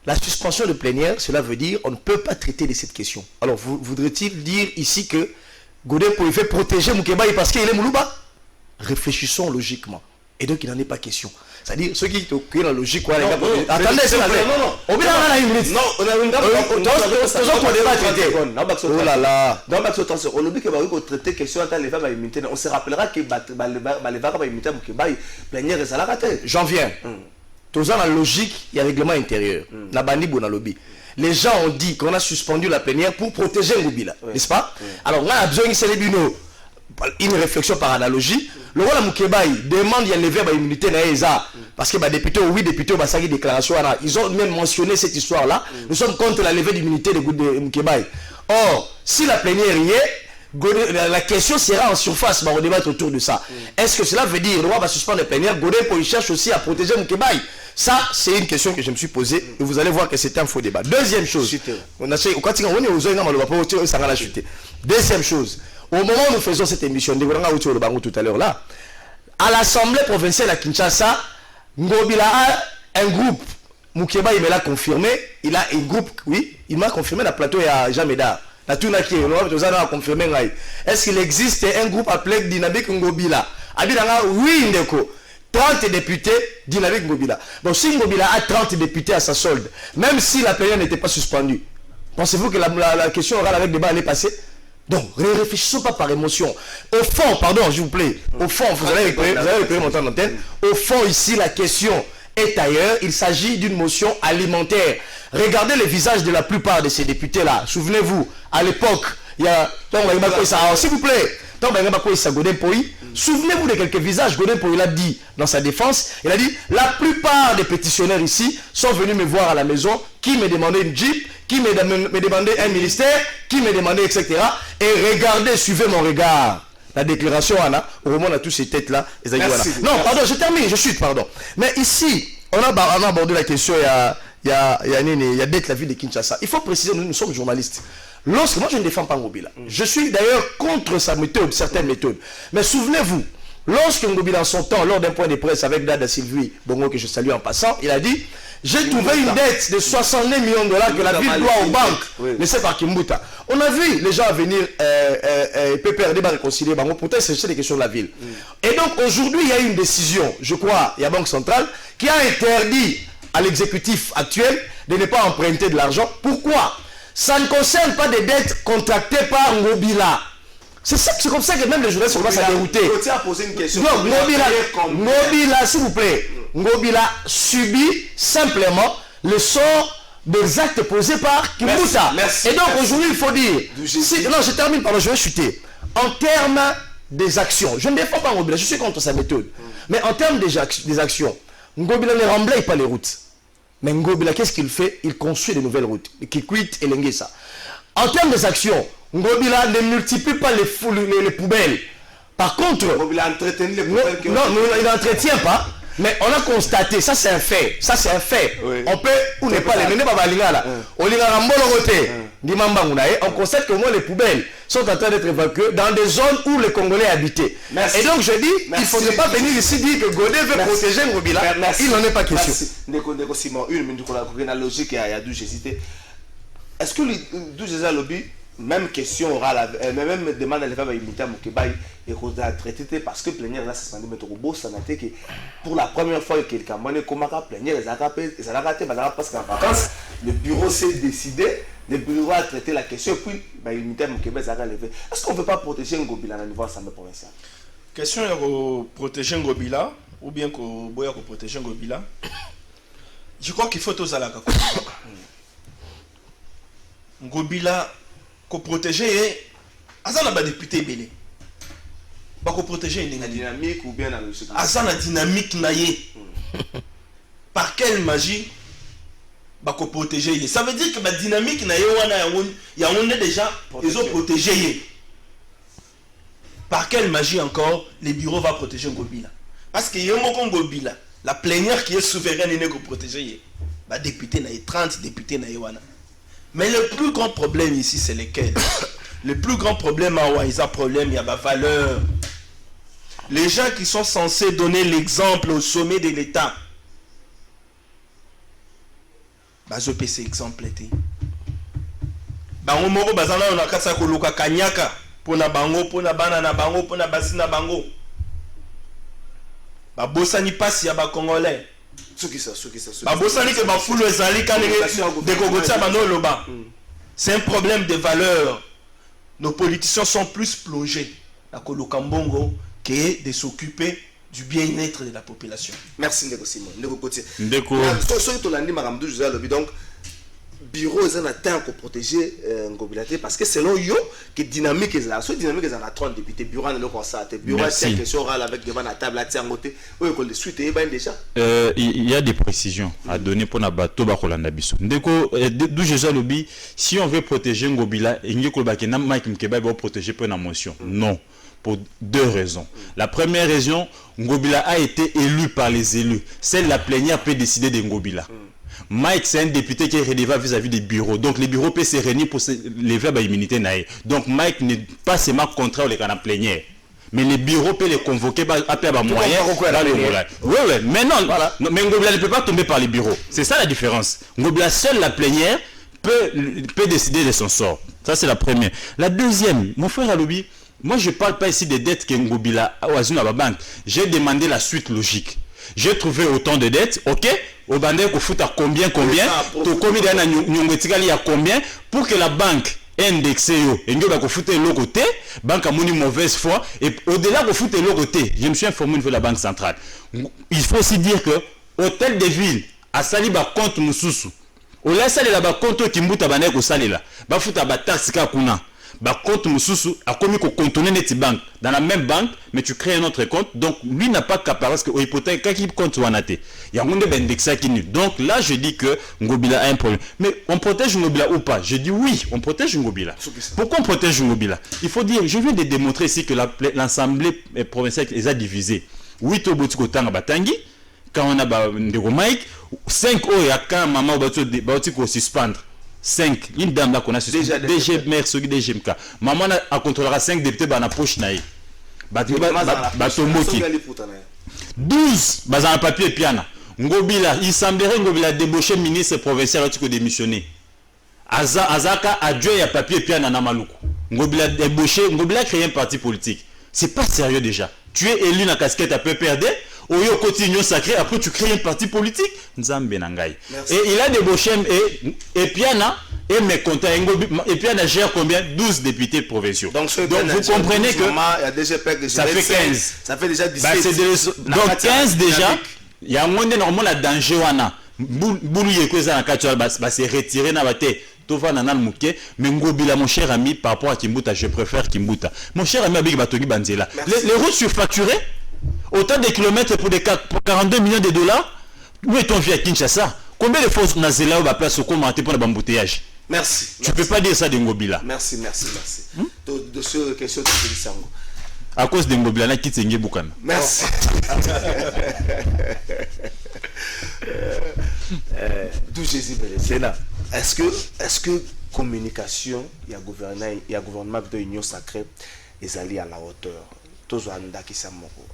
la suspension de plénière, cela veut dire on ne peut pas traiter de cette question. Alors, voudrait-il dire ici que Godin pouvait protéger Mukeba parce qu'il est Moulouba? Réfléchissons logiquement. Et donc, il n'en est pas question. C'est-à-dire, ceux qui ont la logique, quoi, les gars, attendez, c'est la non, on vient dans la minute. Non, on a une dame. Oh là là. Dans la situation, on oublie que va traiter question à les femmes à immunité. On se rappellera que les femmes à immunité, plénière et ça l'a raté. J'en viens. Tous dans la logique, il y a règlement intérieur. La bandi bon lobby. Les gens ont dit qu'on a suspendu la plénière pour protéger Ngobila, n'est-ce pas? Alors, on a besoin de ces bino. Une réflexion par analogie. Le roi Mukebaï demande à lever l'immunité dans ESA. Parce que les députés, oui, députés, déclaration, ils ont même mentionné cette histoire-là. Nous sommes contre la levée d'immunité de Mukebaï. Or, si la plénière y est, la question sera en surface, on va débattre autour de ça. Est-ce que cela veut dire que le roi va suspendre la plénière? Godin cherche aussi à protéger Mukebaï. Ça, c'est une question que je me suis posée et vous allez voir que c'est un faux débat. Deuxième chose, deuxième chose, au moment où nous faisons cette émission, tout à l'heure là, à l'Assemblée provinciale à Kinshasa, Ngobila a un groupe. Mukeba, il me l'a confirmé. Il a un groupe, oui, il m'a confirmé la plateau à Jameda. La Tunaki, on a confirmé. Est-ce qu'il existe un groupe appelé Dynamique Ngobila? Oui, Ndeko. 30 députés Dynamique Ngobila. Donc si Ngobila a 30 députés à sa solde, même si la période n'était pas suspendue, pensez-vous que la question orale avec débat allait passer? Donc, ne réfléchissons pas par émotion. Au fond, pardon, s'il vous plaît, au fond, vous allez récupérer mon temps d'antenne. Au fond, ici, la question est ailleurs. Il s'agit d'une motion alimentaire. Regardez les visages de la plupart de ces députés-là. Souvenez-vous, à l'époque, il y a... S'il vous plaît, Souvenez-vous de quelques visages. Godin Poyo l'a dit dans sa défense. Il a dit, la plupart des pétitionnaires ici sont venus me voir à la maison, qui me demandaient une Jeep, qui me demandait un ministère, qui me demandait, etc. Et regardez, suivez mon regard. La déclaration, Anna, au moment de toutes ces têtes-là. Non, pardon, je termine, je chute, pardon. Mais ici, on a abordé la question, il y a d'être la ville de Kinshasa. Il faut préciser, nous sommes journalistes. Moi, je ne défends pas Ngobila. Je suis d'ailleurs contre sa méthode, certaines méthodes. Mais souvenez-vous, lorsque Ngobila, en son temps, lors d'un point de presse avec Dada Sylvie Bongo, que je salue en passant, il a dit, j'ai trouvé une dette de 69 millions de dollars que la ville doit aux banques, laissée par Kimbuta. On a vu les gens venir, PPRD va réconcilier, pourtant c'est des questions de la ville. Et donc aujourd'hui, il y a une décision, je crois, il y a Banque Centrale, qui a interdit à l'exécutif actuel de ne pas emprunter de l'argent. Pourquoi? Ça ne concerne pas des dettes contractées par Ngobila. C'est comme ça que même les journalistes commencent à dérouter. Je à poser une question. Non, Ngobila, s'il vous plaît, Ngobila subit simplement le sort des actes posés par Kimbuta. Et donc aujourd'hui, il faut dire... non, je termine, pardon, je vais chuter. En termes des actions, je ne défends pas Ngobila, je suis contre sa méthode. Mais en termes des actions, Ngobila ne remblaye pas les routes. Mais Ngobila, qu'est-ce qu'il fait? Il construit de nouvelles routes. Kikwit et Lenguesa. En termes des actions, Ngobila ne multiplie pas les poubelles. Par contre... Ngobila entretient les poubelles. Non, il n'entretient pas. Mais on a constaté, ça c'est un fait. Ça c'est un fait. Oui. On peut ou ne pas les mener par Balingala. On constate que moi les poubelles sont en train d'être évacuées dans des zones où les Congolais habitaient. Merci. Et donc je dis, il ne faudrait pas venir ici dire que Godé veut protéger Ngobila. Il n'en est pas question. Ndeko Simon, une minute la logique il y a 12 hésité. Est-ce que les 12 lobby, même question orale, même demande à l'État imiter à Moukeba et qu'on a traité parce que plénière là c'est suspendu mais trop beau ça n'a été que pour la première fois que quelqu'un m'a dit comment plénière les a raté parce qu'en vacances le bureau s'est décidé le bureau a traité la question puis imiter à Moukeba ça a levé. Est-ce qu'on ne veut pas protéger Ngobila au niveau assemblée provinciale? Question de protéger Ngobila ou bien qu'on protéger Ngobila. Je crois qu'il faut tous à la Ngobila qu'on protéger et Azana ba député belé. Ba qu'on protéger une dynamique ou bien la logique. Azana dynamique naïe. Par quelle magie ba qu'on protéger? Ça veut dire que la dynamique naïe il y a on est déjà ils ont protégé. Par quelle magie encore les bureaux va protéger Ngobila? Parce que Yomoko Ngobila, la plénière qui est souveraine et n'est que protéger. Ba député naïe 30 députés naïe wana. Mais le plus grand problème ici, c'est lequel? Le plus grand problème, il y a problème, il y a ma valeur. Les gens qui sont censés donner l'exemple au sommet de l'État, je peux ces exemples. On moko bazana on a kasa koluka kanyaka pona bango pona bana na bango pona basina bango. Ba bosani pasi ya ba congolais. C'est un problème de valeur. Nos politiciens sont plus plongés à Kolokambongo que de s'occuper du bien-être de la population. Merci Ndeko Simon. Ndeko. Donc, bureau est en atteint pour protéger Ngobila parce que selon yo que dynamique est là. Soit dynamique est en 30 députés bureau le constat bureau c'est question orale avec devant la table à tiangoté ou école de suite et ben déjà il y a des précisions à donner pour na bato ba kolanda biso ndeko d'où je lobby si on veut protéger Ngobila ngeko ba ke na Mike Mkeba va protéger pour na motion non pour deux raisons. La première raison, Ngobila a été élu par les élus. Celle la plénière peut décider de Ngobila. Mike, c'est un député qui est redevable vis-à-vis des bureaux. Donc, les bureaux peuvent se réunir pour lever à l'immunité. Donc, Mike n'est pas seulement contraire aux canaux plénières. Mais les bureaux peuvent les convoquer à faire un moyen. Oui, mais non, voilà. Mais Ngobila ne peut pas tomber par les bureaux. C'est ça la différence. Ngobila, seule la plénière peut décider de son sort. Ça, c'est la première. La deuxième, mon frère Alobi, moi, je ne parle pas ici des dettes que Ngobila a à la banque. J'ai demandé la suite logique. J'ai trouvé autant de dettes, ok? Au bandé, qu'on fout à combien, tout combien il y a combien pour que la banque indexée, et nous qu'on fout l'autre côté, banque a une mauvaise foi, et au-delà qu'on fout l'autre côté, je me suis informé de la banque centrale. Il faut aussi dire que hôtel de ville, à Saliba compte Moussoussou, au laisse aller là-bas compte Kimbuta Banek au Salila, ba fout à taxe Kakuna. bah compte mususu a commis qu'on contourner net banque dans la même banque mais tu crées un autre compte donc lui n'a pas qu'à parce que au hypothèque quand il compte wanate il y a un indexé qui donc là je dis que Ngobila a un problème mais on protège Ngobila ou pas je dis oui on protège Ngobila pourquoi on protège Ngobila il faut dire je viens de démontrer ici que l'assemblée provinciale les a divisés 8 au bout de batangi quand on a ndeko Mike 5 au ya quand maman bati ko suspendre 5 une dame là qu'on a suspendu DG maire ce DGMK maman a contrôlera 5 députés dans la poche naï Batomboki 12 bazana papier piana Ngobila il semblerait Ngobila débauché ministre provincial qui démissionné Azaka adjoint ya papier piana na Maluku Ngobila débauché Ngobila créé un parti politique c'est pas sérieux déjà tu es élu na casquette à PPRD Oyo continue sacré après tu crées un parti politique Nzambe Nangai et il a débauché et Piana et mécontent et Piana gère combien 12 députés provinciaux donc vous comprenez que ça fait 15 ça fait déjà 17 donc 15 déjà il y a moins de normalement la danger wana boulouye ko za na katuala ba se retirer na bate Tova Nanal Mouké, mais Ngobila, mon cher ami, par rapport à Kimbuta, je préfère Kimbuta. Mon cher ami Abig Batogi Banzela, les routes surfacturées, autant de kilomètres pour 42 millions de dollars, où est-on vu à Kinshasa? Combien de fois Nazela va place au commenter pour l'embouteillage? Merci. Tu ne peux pas dire ça de Ngobila. Merci. De ce question de Sango. À cause de Ngobila, là, quitte Ngé Boukan. Merci. D'où Jésus Sénat. Est-ce que communication, il y a gouvernement de l'Union sacrée, ils allaient à la hauteur?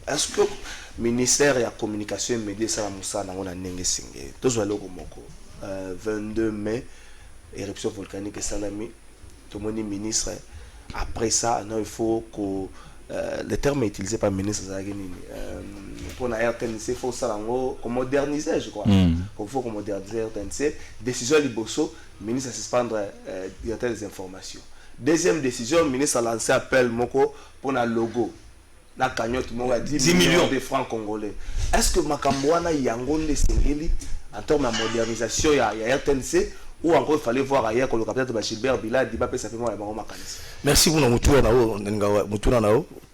Est-ce que le ministère de la communication et des médias ça a 22 mai, éruption volcanique et salami, tout le monde est ministre. Après ça, il faut que le terme est utilisé par le ministre pour la RTNC, il faut moderniser, je crois. Il faut moderniser la RTNC. Décision Liboso, le ministre a suspendre des informations. Deuxième décision, le ministre a lancé appel pour un logo. La cagnotte, 10 millions de francs congolais. Est-ce que Makambouana Yangonde Sengeli, en termes de modernisation, il y a RTNC, ou encore il fallait voir ailleurs que le capitaine de Gilbert Bila dit ça fait moi merci pour nous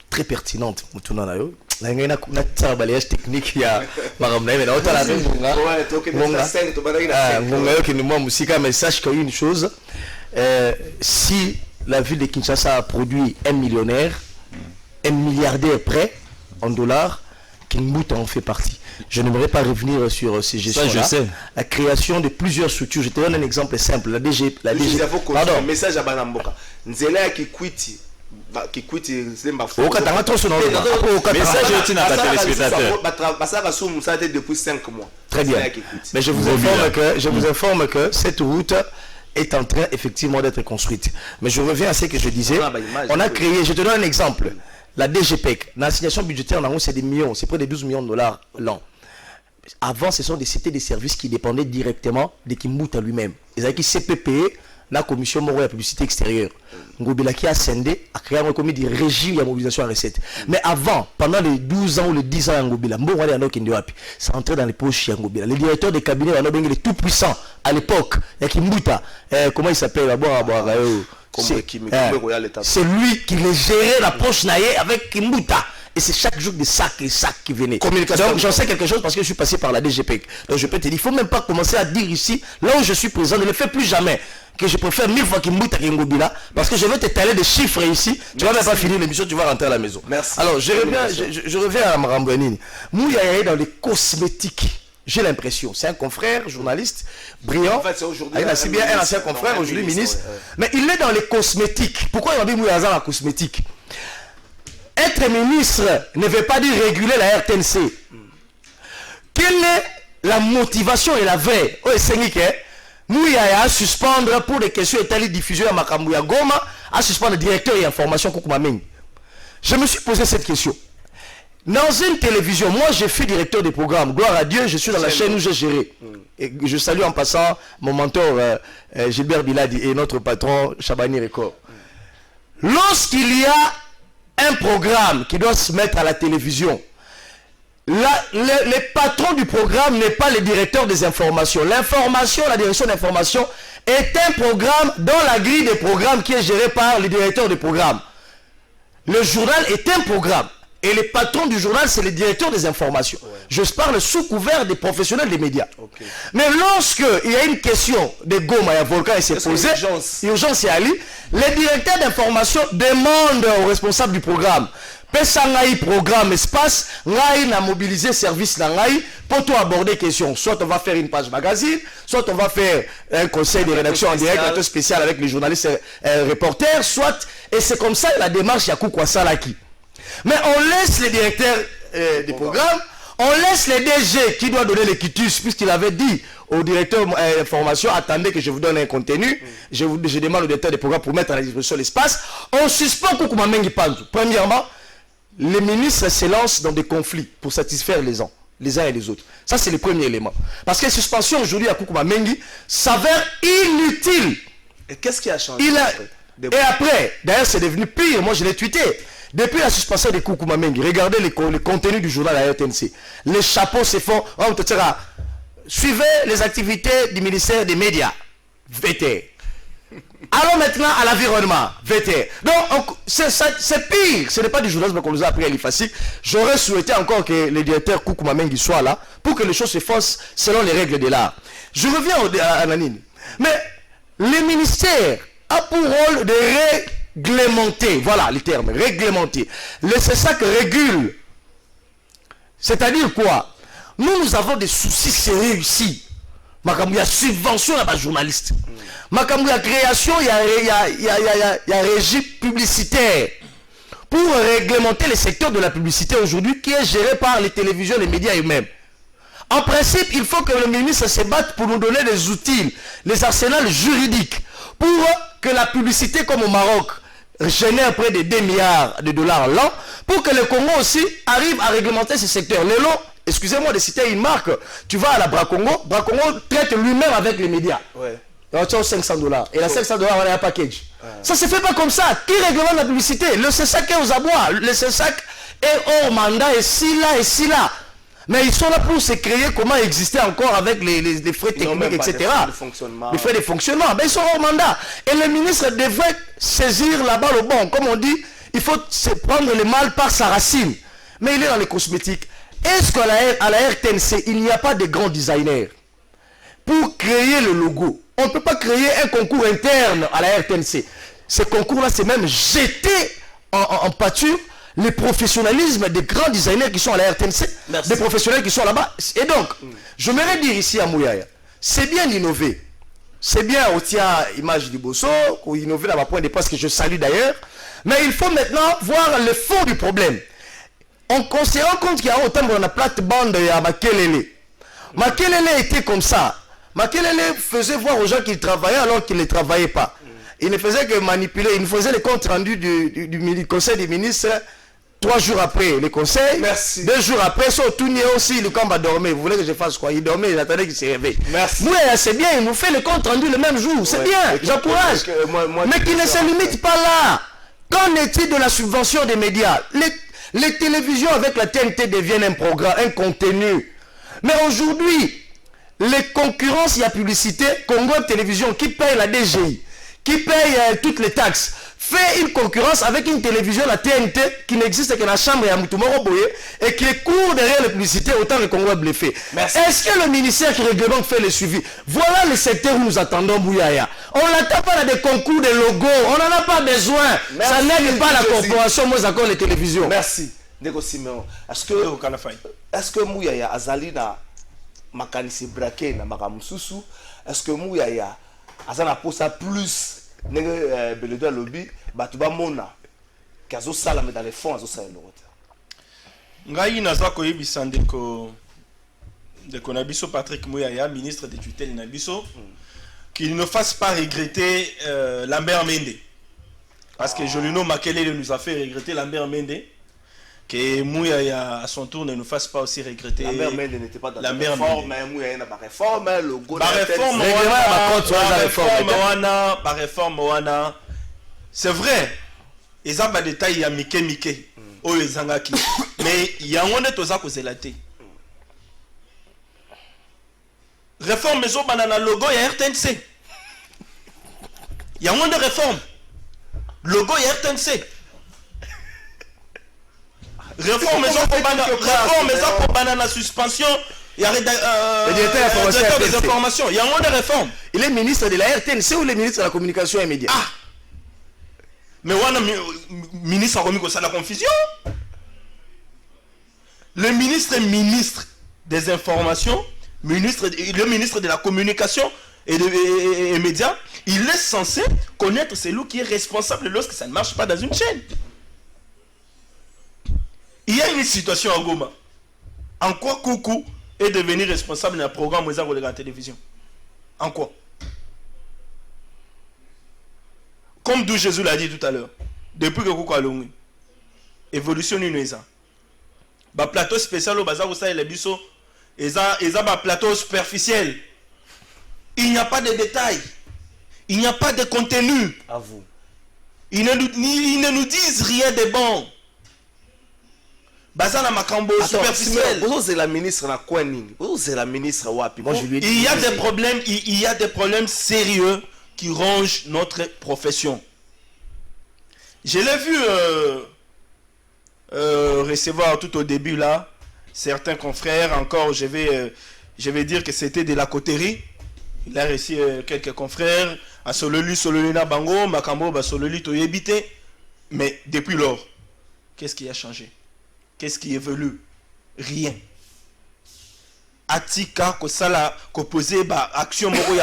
très pertinente mutunanayo la ngena na balayage technique ya maramna mais là la mais sache qu'il y a une chose si la ville de Kinshasa a produit un millionnaire un milliardaire près en dollars Kimbuta en fait partie. Je n'aimerais pas revenir sur ces gestions-là. La création de plusieurs structures. Je te donne un exemple simple. La DG. Pardon. Message à Banamboka. Nzela qui quitte. Depuis 5 mois. Très bien. Mais je vous informe que cette route est en train effectivement d'être construite. Mais je reviens à ce que je disais. On a créé, je te donne un exemple. La DGPEC, l'assignation budgétaire, c'est des millions, c'est près de 12 millions de dollars l'an. Avant, c'était des services qui dépendaient directement de Kimbuta lui-même. Ils avaient qui CPPE, la commission morale de la publicité extérieure. Ngobila qui a scindé, a créé un comité de régime de la mobilisation à recette. Mais avant, pendant les 12 ans ou les 10 ans, Ngobila, ça entrait dans les poches de Ngobila. Les directeurs des cabinets, les tout puissants à l'époque, Kimbuta, comment il s'appelle? C'est lui qui les gérait la poche naïe avec Kimbuta. Et c'est chaque jour des sacs qui venaient. Donc j'en sais quelque chose parce que je suis passé par la DGPEC. Donc je peux te dire, il ne faut même pas commencer à dire ici, là où je suis présent, ne le fais plus jamais. Que je préfère 1000 fois Kimbuta Ngobila parce que je vais t'étaler des chiffres ici. Tu ne vas même pas finir l'émission, tu vas rentrer à la maison. Merci. Alors je reviens à Marambouanine. Mouya dans les cosmétiques. J'ai l'impression, c'est un confrère, journaliste, brillant. En fait, c'est aujourd'hui. C'est bien un ancien confrère, aujourd'hui ministre. Mais il est dans les cosmétiques. Pourquoi il a dit Mouya dans la cosmétique? Être ministre ne veut pas dire réguler la RTNC. Quelle est la motivation et la vraie? Mouya a suspendre pour des questions étaliques diffusion à Makambouya Goma, à suspendre le directeur et information Koukoumameng. Je me suis posé cette question. Dans une télévision, moi j'ai fait directeur des programmes, gloire à Dieu, je suis dans la chaîne où j'ai géré. Et je salue en passant mon mentor Gilbert Biladi et notre patron Chabani Record. Lorsqu'il y a un programme qui doit se mettre à la télévision, les patrons du programme n'est pas le directeur des informations. L'information, la direction d'information est un programme dans la grille des programmes qui est géré par le directeur du programme. Le journal est un programme. Et les patrons du journal, c'est les directeurs des informations. Ouais. Je parle sous couvert des professionnels des médias. Okay. Mais lorsque il y a une question de Goma et Volcan et s'est posée, urgence et Ali, les directeurs d'information demandent aux responsables du programme. Pesangaï programme espace, Ngaï n'a mobilisé service Nangaï pour tout aborder question. Soit on va faire une page magazine, soit on va faire un conseil de rédaction en direct, un spécial avec les journalistes et reporters, soit, et c'est comme ça la démarche Yakou Kwasalaki. Mais on laisse les directeurs des programmes, on laisse les DG qui doivent donner les quitus, puisqu'il avait dit au directeur d'information, attendez que je vous donne un contenu, je demande au directeur des programmes pour mettre à la disposition l'espace, on suspend Koukouma Mengi Pantou. Premièrement, les ministres se lancent dans des conflits pour satisfaire les uns et les autres. Ça, c'est le premier élément. Parce que la suspension aujourd'hui à Koukouma Mengi s'avère inutile. Et qu'est-ce qui a changé Et après, d'ailleurs, c'est devenu pire. Moi, je l'ai tweeté. Depuis la suspension de Koukouma Mengi, regardez les contenus du journal à la RTNC. Les chapeaux se font. Suivez les activités du ministère des Médias. VT. Allons maintenant à l'environnement. VT. Donc, c'est pire. Ce n'est pas du journalisme qu'on nous a appris à l'IFACI. J'aurais souhaité encore que le directeur Koukouma Mengi soit là pour que les choses se fassent selon les règles de l'art. Je reviens à Nanine. Mais le ministère a pour rôle de réglementer. Voilà le terme. Réglementer. C'est ça que régule. C'est-à-dire quoi? Nous avons des soucis sérieux ici. Il y a subvention à la journaliste. Il y a création, il y a régie publicitaire. Pour réglementer le secteur de la publicité aujourd'hui qui est géré par les télévisions et les médias eux-mêmes. En principe, il faut que le ministre se batte pour nous donner des outils, les arsenals juridiques, pour que la publicité comme au Maroc génère près de 2 milliards de dollars l'an, pour que le Congo aussi arrive à réglementer ce secteur. Lélo, excusez-moi de citer une marque, tu vas à la Bracongo, Bracongo traite lui-même avec les médias. Ouais. Et on tient $500. Et la $500, on a un package. Ouais. Ça ne se fait pas comme ça. Qui réglemente la publicité? Le CESAC est aux abois. Le CESAC est hors mandat, et si là. Mais ils sont là pour se créer comment exister encore avec les frais techniques, etc. Les frais de fonctionnement. Mais ils sont hors mandat. Et le ministre devrait saisir la balle au bon. Comme on dit, il faut se prendre le mal par sa racine. Mais il est dans les cosmétiques. Est-ce qu'à la RTNC, il n'y a pas de grands designers pour créer le logo? On ne peut pas créer un concours interne à la RTNC. Ce concours-là, c'est même jeter en pâture le professionnalisme des grands designers qui sont à la RTNC, des professionnels qui sont là-bas. Et donc, je m'aimerais dire ici à Mouyaya, c'est bien d'innover. C'est bien au tien image du Bosso, ou innover là-bas point de presse que je salue d'ailleurs. Mais il faut maintenant voir le fond du problème. On se rend compte qu'il y a autant de la plate-bande à Makelele. Makelele était comme ça. Makelele faisait voir aux gens qu'il travaillait alors qu'il ne travaillait pas. Il ne faisait que manipuler. Il faisait les comptes rendus du conseil des ministres 3 jours après le conseil. Merci. 2 jours après, son tourné aussi, le camp va dormir. Vous voulez que je fasse quoi? Il dormait, il attendait qu'il se réveille. Merci. Oui, c'est bien, il nous fait le compte rendu le même jour. C'est bien, j'encourage. Mais qui ne se limite pas là. Qu'en est-il de la subvention des médias? Les télévisions avec la TNT deviennent un programme, un contenu. Mais aujourd'hui, les concurrences, il y a publicité, Congo Télévision qui paye la DGI, qui paye toutes les taxes, fait une concurrence avec une télévision, la TNT, qui n'existe que dans la chambre et à Moutoumoro Boye, et qui est court derrière les publicités, autant le Congo est bluffé. Est-ce que le ministère qui réglemente fait le suivi? Voilà le secteur où nous attendons Bouyaya. On n'attend pas dans des concours de logos, on n'en a pas besoin. Merci. Ça n'aide pas la corporation, moi encore les télévisions. Merci. Nego Simeon. Est-ce que Mouyaya Azali na makanisi braqué na makamususu? Est-ce que Mouyaya Azana posa plus nenge Beledo lobby batuba mona kazo sala mais dans les fonds azo sala le route. Ngai naza ko yebisa ndeko na biso Patrick Mouyaya, ministre de tutelle na biso, qu'il ne fasse pas regretter Lambert Mende. Parce que Jolino Makelele nous a fait regretter Lambert Mende. Que Mouyaya à son tour ne nous fasse pas aussi regretter. Lambert Mende n'était pas dans la réforme, mais Mouyaya n'a pas réforme, le go. Par réforme, c'est vrai. Ils ont des détails à Mike. oyo ezangaki mais yango nde toza kozela te réforme ezobanda na logo ya RTNC yango nde réforme logo ya RTNC réforme ezokobanda na suspension ya directeur des informations yango nde réforme. Il est ministre de la RTNC ou le ministre de la communication et médias? Ah, mais wana ministre akomi kosala confusion. Le ministre est ministre des informations, le ministre de la communication et des médias. Il est censé connaître celui qui est responsable lorsque ça ne marche pas dans une chaîne. Il y a une situation à Goma. En quoi Koukou est devenu responsable d'un programme de la télévision? En quoi? Comme d'où Jésus l'a dit tout à l'heure, depuis que Koukou a longu, évolution nuisa. Ba plateau spécial au bazar ça les biso, eza ba plateau superficiel. Il n'y a pas de détails, il n'y a pas de contenu. À vous. Ils ne nous disent rien de bon. Bazana makambo superficiel. Vous êtes la ministre na quoi nini? Vous êtes la ministre wapi? Il y a des problèmes, il y a des problèmes sérieux qui rongent notre profession. Je l'ai vu recevoir tout au début là certains confrères. Encore, je vais dire que c'était de la coterie. Il a reçu quelques confrères à Sololi na bango makambo ba Sololi to yebite. Mais depuis lors, qu'est-ce qui a changé? Qu'est-ce qui évolue? Rien. Atika kosala koposer ba action moko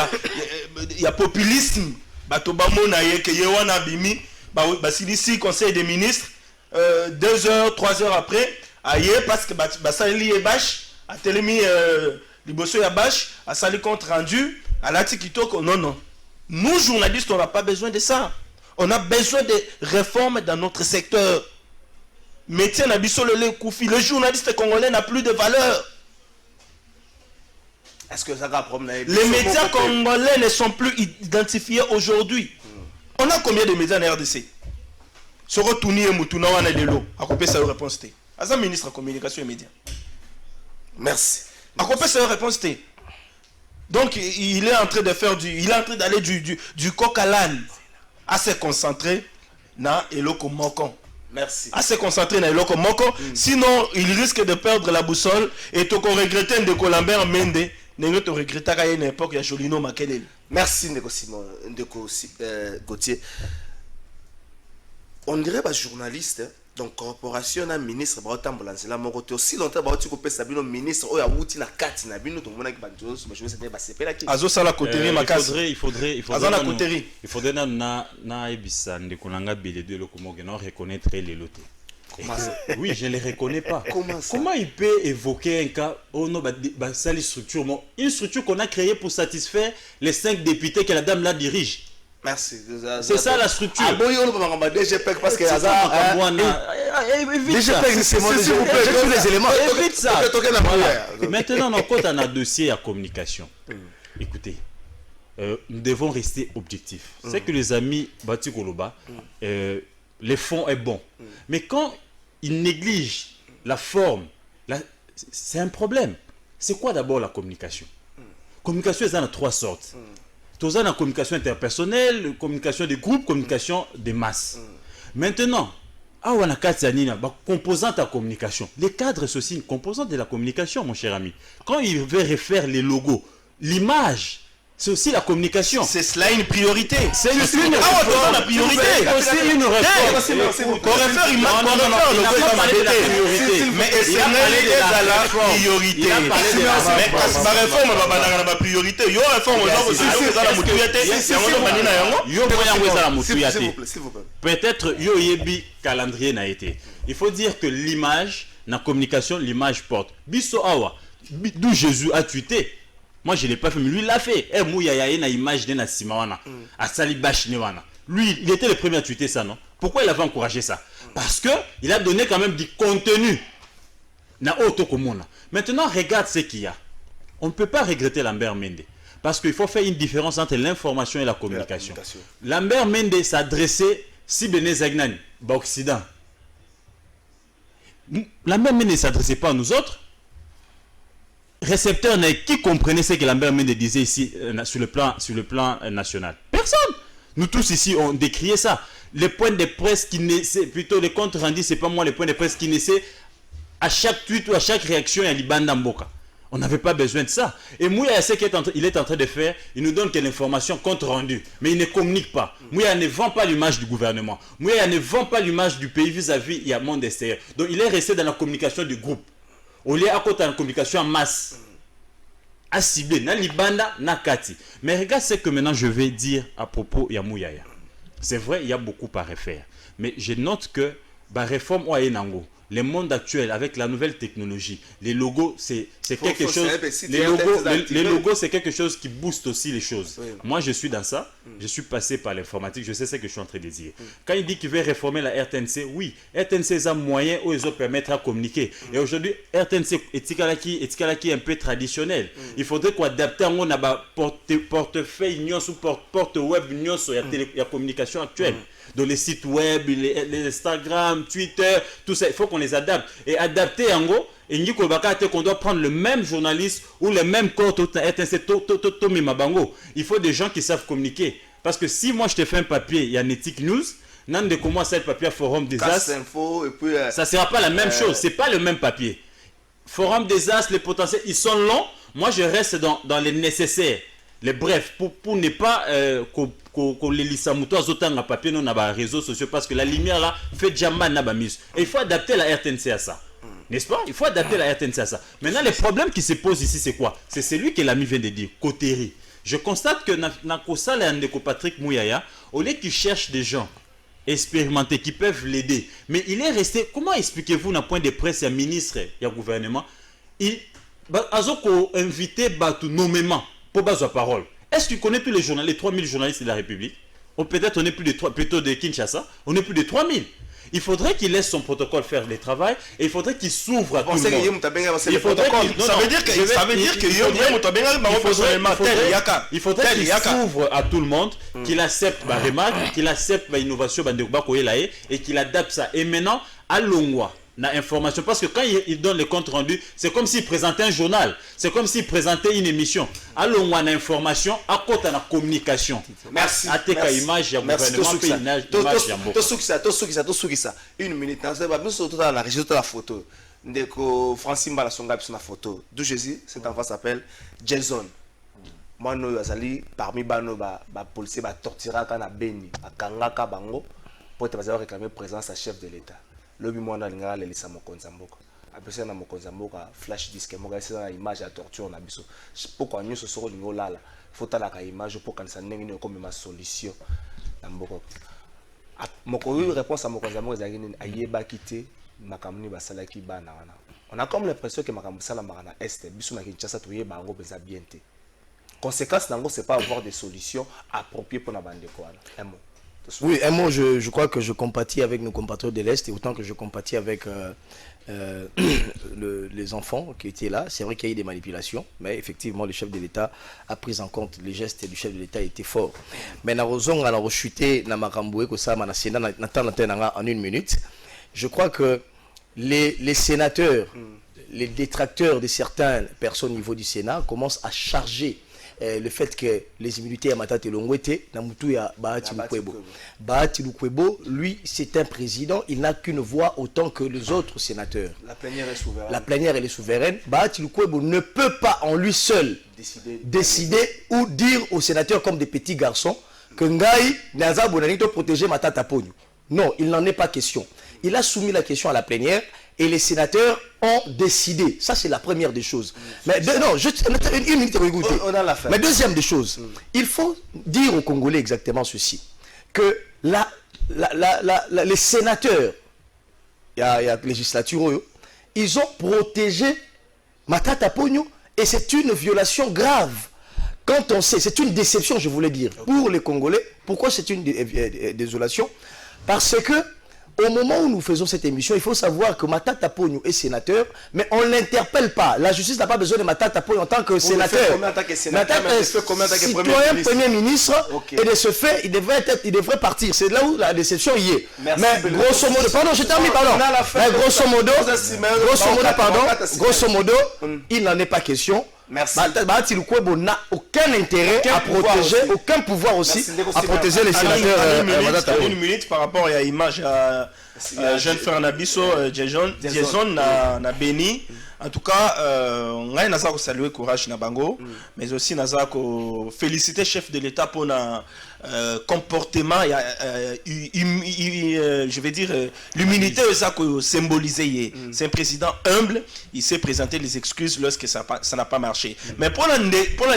ya populisme bato bamona ye ke ye wana bimi ba silisi conseil des ministres 2 heures 3 heures après aye parce que ba sali e bash a telemi liboso ya bash a sali compte rendu à la tikitoko. Non, nous journalistes on n'a pas besoin de ça. On a besoin de réformes dans notre secteur. Métier na biso le koufi, le journaliste congolais n'a plus de valeur. Est-ce que ça va problème? Les médias congolais ne sont plus identifiés aujourd'hui. On a combien de médias en RDC? Soro Touni et Moutuna wana de l'eau. A coupé sa réponse T. Azam ministre de la communication et médias. Merci. A coupé sa réponse T. Donc il est en train de faire il est en train d'aller du coq à l'âne. Assez concentré na eloko moko. Merci. Assez concentré dans le loco moko. Sinon, il risque de perdre la boussole. Et tu regretter de Colambert Mende. Tu regretter qu'à une époque, il y a Jolino Makelele. Merci, Ndeko Simon, Ndeko Gauthier. On dirait pas journaliste, donc corporation, un ministre, la moroto. Si longtemps, tu peux sabino ministre, ou ya wuti na kati na bino, tout le monde qui va dire, je vais pas se faire. Azo sala coterie makasi. Il faudrait na ebisa ndeko nanga beledo le komo non reconnaître les lotés. Oui, je les reconnais pas. Comment il peut évoquer un cas une structure qu'on a créée pour satisfaire les 5 députés que la dame là dirige? Merci. C'est ça la structure. Ah bon, on va DGPEC parce que DGPEC, c'est mon tous les éléments. Évite ça. Maintenant, on a un dossier à communication. Écoutez, nous devons rester objectifs. C'est que les amis Bati Koloba, les fonds est bon. Mais quand ils négligent la forme, c'est un problème. C'est quoi d'abord la communication? Communication, il y en a 3 sortes. Tous la communication interpersonnelle, communication des groupes, communication des masses. Maintenant, on a 4 composante à communication. Les cadres, c'est aussi une composante de la communication, mon cher ami. Quand il veut refaire les logos, l'image, c'est aussi la communication. C'est cela une priorité. C'est une priorité. C'est aussi une réforme. Qu'on réfère, il n'a pas parlé de la priorité. Mais c'est la priorité. Mais ma réforme va pas la priorité. Il y a une réforme peut-être yo yebi calendrier n'a été. Il faut dire que l'image, la communication, l'image porte. Biso awa, d'où Jésus a tweeté. Moi, je ne l'ai pas fait, mais lui, il l'a fait. Et moi, il y a une image de Nassimawana, à Salibash Newana. Lui, il était le premier à tweeter ça, non? Pourquoi il avait encouragé ça? Parce qu'il a donné quand même du contenu. Maintenant, regarde ce qu'il y a. On ne peut pas regretter Lambert Mende. Parce qu'il faut faire une différence entre l'information et la communication. Lambert Mende s'adressait si Bené Zagnani, Occident. Lambert Mende ne s'adressait pas à nous autres. Récepteur, qui comprenait ce que Lambert Mende disait ici sur le plan national? Personne. Nous tous ici, on décriait ça. Les points de presse qui naissaient, plutôt les comptes rendus, c'est pas moi, les points de presse qui naissaient à chaque tweet ou à chaque réaction, il y a Libanda Mboka. On n'avait pas besoin de ça. Et Mouya, ce qu'il est en train de faire, il nous donne que l'information compte rendu, mais il ne communique pas. Mouya ne vend pas l'image du gouvernement. Mouya ne vend pas l'image du pays vis-à-vis du monde extérieur. Donc il est resté dans la communication du groupe. Au lieu à côté de la communication en masse. À cibler, na Libanda, na Kati. Mais regarde ce que maintenant je vais dire à propos de Mouya. C'est vrai, il y a beaucoup à refaire. Mais je note que la réforme Oyenango, le monde actuel avec la nouvelle technologie, les logos, c'est quelque chose. Les logos, c'est quelque chose qui booste aussi les choses. Oui. Moi, je suis dans ça. Je suis passé par l'informatique. Je sais ce que je suis en train de dire. Quand il dit qu'il veut réformer la RTNC, oui, RTNC a un moyen où ils ont permettre à communiquer. Et aujourd'hui, RTNC est un peu traditionnel. Il faudrait qu'on adapte un portefeuille ou porte web sur la communication actuelle. Dans les sites web, les Instagram, Twitter, tout ça, il faut qu'on les adapte. Et adapter en gros, qu'on doit prendre le même journaliste ou le même corps, il faut des gens qui savent communiquer. Parce que si moi je te fais un papier, il y a un Ethic News, non de comment ça le papier Forum des As, ça ne sera pas la même chose, c'est pas le même papier. Forum des As, les potentiels, ils sont longs, moi je reste dans les nécessaires. Les brefs, pour ne pas qu'on les lise à papier, non, à réseaux sociaux, parce que la lumière là fait jamais n'abamise. Et il faut adapter la RTNC à ça. N'est-ce pas? Il faut adapter la RTNC à ça. Maintenant, les problèmes qui se posent ici, c'est quoi? C'est celui que l'ami vient de dire, Cotéry. Je constate que Nakosal et Andeko Patrick Mouyaya, au lieu qu'ils cherchent des gens expérimentés qui peuvent l'aider, mais il est resté. Comment expliquez-vous d'un point de presse, il y a ministre, il y a gouvernement, il a invité Batou nommément pour baser la parole. Est-ce qu'il connaît tous les journalistes, les 3000 journalistes de la République? Ou peut-être on est plus de 3, plutôt de Kinshasa, on est plus de 3000. Il faudrait qu'il laisse son protocole faire le travail et il faudrait qu'il s'ouvre à tout le monde. Il faudrait qu'il s'ouvre à tout le monde, qu'il accepte ma remarque, qu'il accepte ma innovation et qu'il adapte ça. Et maintenant, à Longwa, information, parce que quand il donne le compte rendu, c'est comme s'il présentait un journal, c'est comme s'il présentait une émission. Alors on a l'information à côté de la communication. Merci. À tes image, il y a gouvernement, une minute, dans la région de la photo. Ndeko Francine Mbala Songa sur la photo. D'où Jésus, cet enfant s'appelle Jason. Moi, nous allons parmi bano policiers tortura kana beni, akangaka bango pour te réclamer présence à chef de l'État. Lobi mwana lingala lelisa mokonza mboka apesa na mokonza mboka flash disk moka esa image ya torture na biso pourquoi nyuso soko lingo lala faut la ka image pour kanisa ndenge ni comme ma solution na mboka moko réponse à mokonza mboka za nini ayeba kité makamuni basalaki bana wana on a comme l'impression que makambu sala marana est biso na Kinshasa toyeba ngo penza bien té conséquence nango c'est pas avoir des solutions appropriées pour na bande ko wana un mot. Oui, un mot, je crois que je compatis avec nos compatriotes de l'Est et autant que je compatis avec les enfants qui étaient là. C'est vrai qu'il y a eu des manipulations, mais effectivement, le chef de l'État a pris en compte les gestes du chef de l'État étaient forts. Mais nous avons rechuté en une minute. Je crois que les sénateurs, les détracteurs de certaines personnes au niveau du Sénat commencent à charger le fait que les immunités à Matata Longwete, Bahati Lukwebo, lui, c'est un président, il n'a qu'une voix autant que les autres sénateurs. La plénière est souveraine. La plénière, elle est souveraine. Bahati Lukwebo ne peut pas en lui seul décider ou dire aux sénateurs comme des petits garçons que Ngai Naza Bonanito protéger Matata Pogno. Non, il n'en est pas question. Il a soumis la question à la plénière et les sénateurs ont décidé. Ça, c'est la première des choses. Mais non, juste une minute pour écouter. Mais deuxième des choses, il faut dire aux Congolais exactement ceci, que les sénateurs, il y a législature, ils ont protégé Matata Pogno et c'est une violation grave. Quand on sait, c'est une déception, je voulais dire, pour les Congolais. Pourquoi c'est une désolation? Parce que Au moment où nous faisons cette émission, il faut savoir que Matata Pogno est sénateur, mais on ne l'interpelle pas. La justice n'a pas besoin de Matata Pogno en tant que sénateur. Matata est citoyen Premier ministre, okay. Et de ce fait, il devrait partir. C'est là où la déception y est. Merci, mais grosso modo, pardon, je termine, pardon. Mais grosso modo, il n'en est pas question. Merci. Tilukouebo n'a aucun intérêt à protéger, aucun pouvoir aussi à protéger les sénateurs. Une minute par rapport à l'image à jeune frère Nabiso, Jason na Béni. En tout cas, on a salué courage na bango, mais aussi naza ko féliciter chef de l'État pour un comportement, je vais dire l'humilité ça que symbolisé. C'est un président humble, il s'est présenté les excuses lorsque ça n'a pas marché. Mais pour la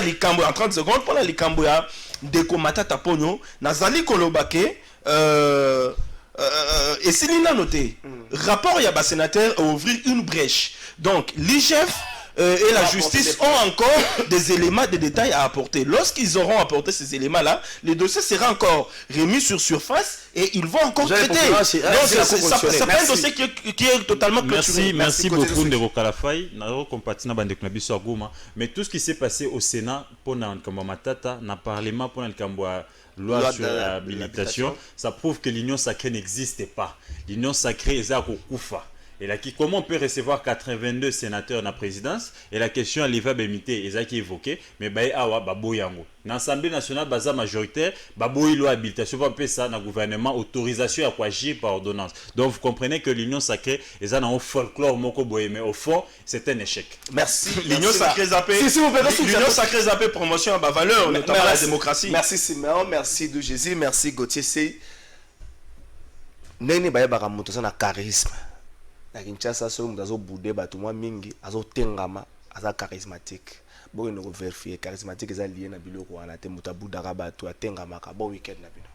likambo en 30 secondes, pour la likambo ya de Matata Pogno, nazali kolobake et c'est l'ina noté. Rapport ya sénateur a ouvrir une brèche. Donc l'IGF et la justice ont encore des éléments de détail à apporter. Lorsqu'ils auront apporté ces éléments-là, le dossier sera encore remis sur surface et ils vont encore traiter. Donc ça peut être un dossier qui est totalement clôturé. Merci beaucoup Ndeko Kalafai. Mais tout ce qui s'est passé au Sénat pour Matata, dans le Parlement pour la loi sur l'habilitation, ça prouve que l'union sacrée n'existe pas. L'union sacrée est à Koufa. Et là, comment on peut recevoir 82 sénateurs dans la présidence? Et la question à l'Eva Bémité, ils ont évoqué, mais awa babo yango. Dans l'Assemblée nationale, baza majoritaire, babo loi habilitation, on peut ça dans le gouvernement, autorisation à agir par ordonnance. Donc vous comprenez que l'union sacrée, ils ont un folklore moko boye, mais au fond, c'est un échec. Merci. L'union sacrée zappée. L'union sacrée zappée promotion à valeur, notamment la démocratie. Merci Siméon, merci de Jésus, merci Gauthier. C'est Nene Baye Baramoto, ça na charisme. Kinshasa so mdazo boudé batuma mingi azo tengama aza charismatique bon ne vérifier charismatique eza lié na biloko wana te mutabuda ka batu atengama ka bon week-end na bino.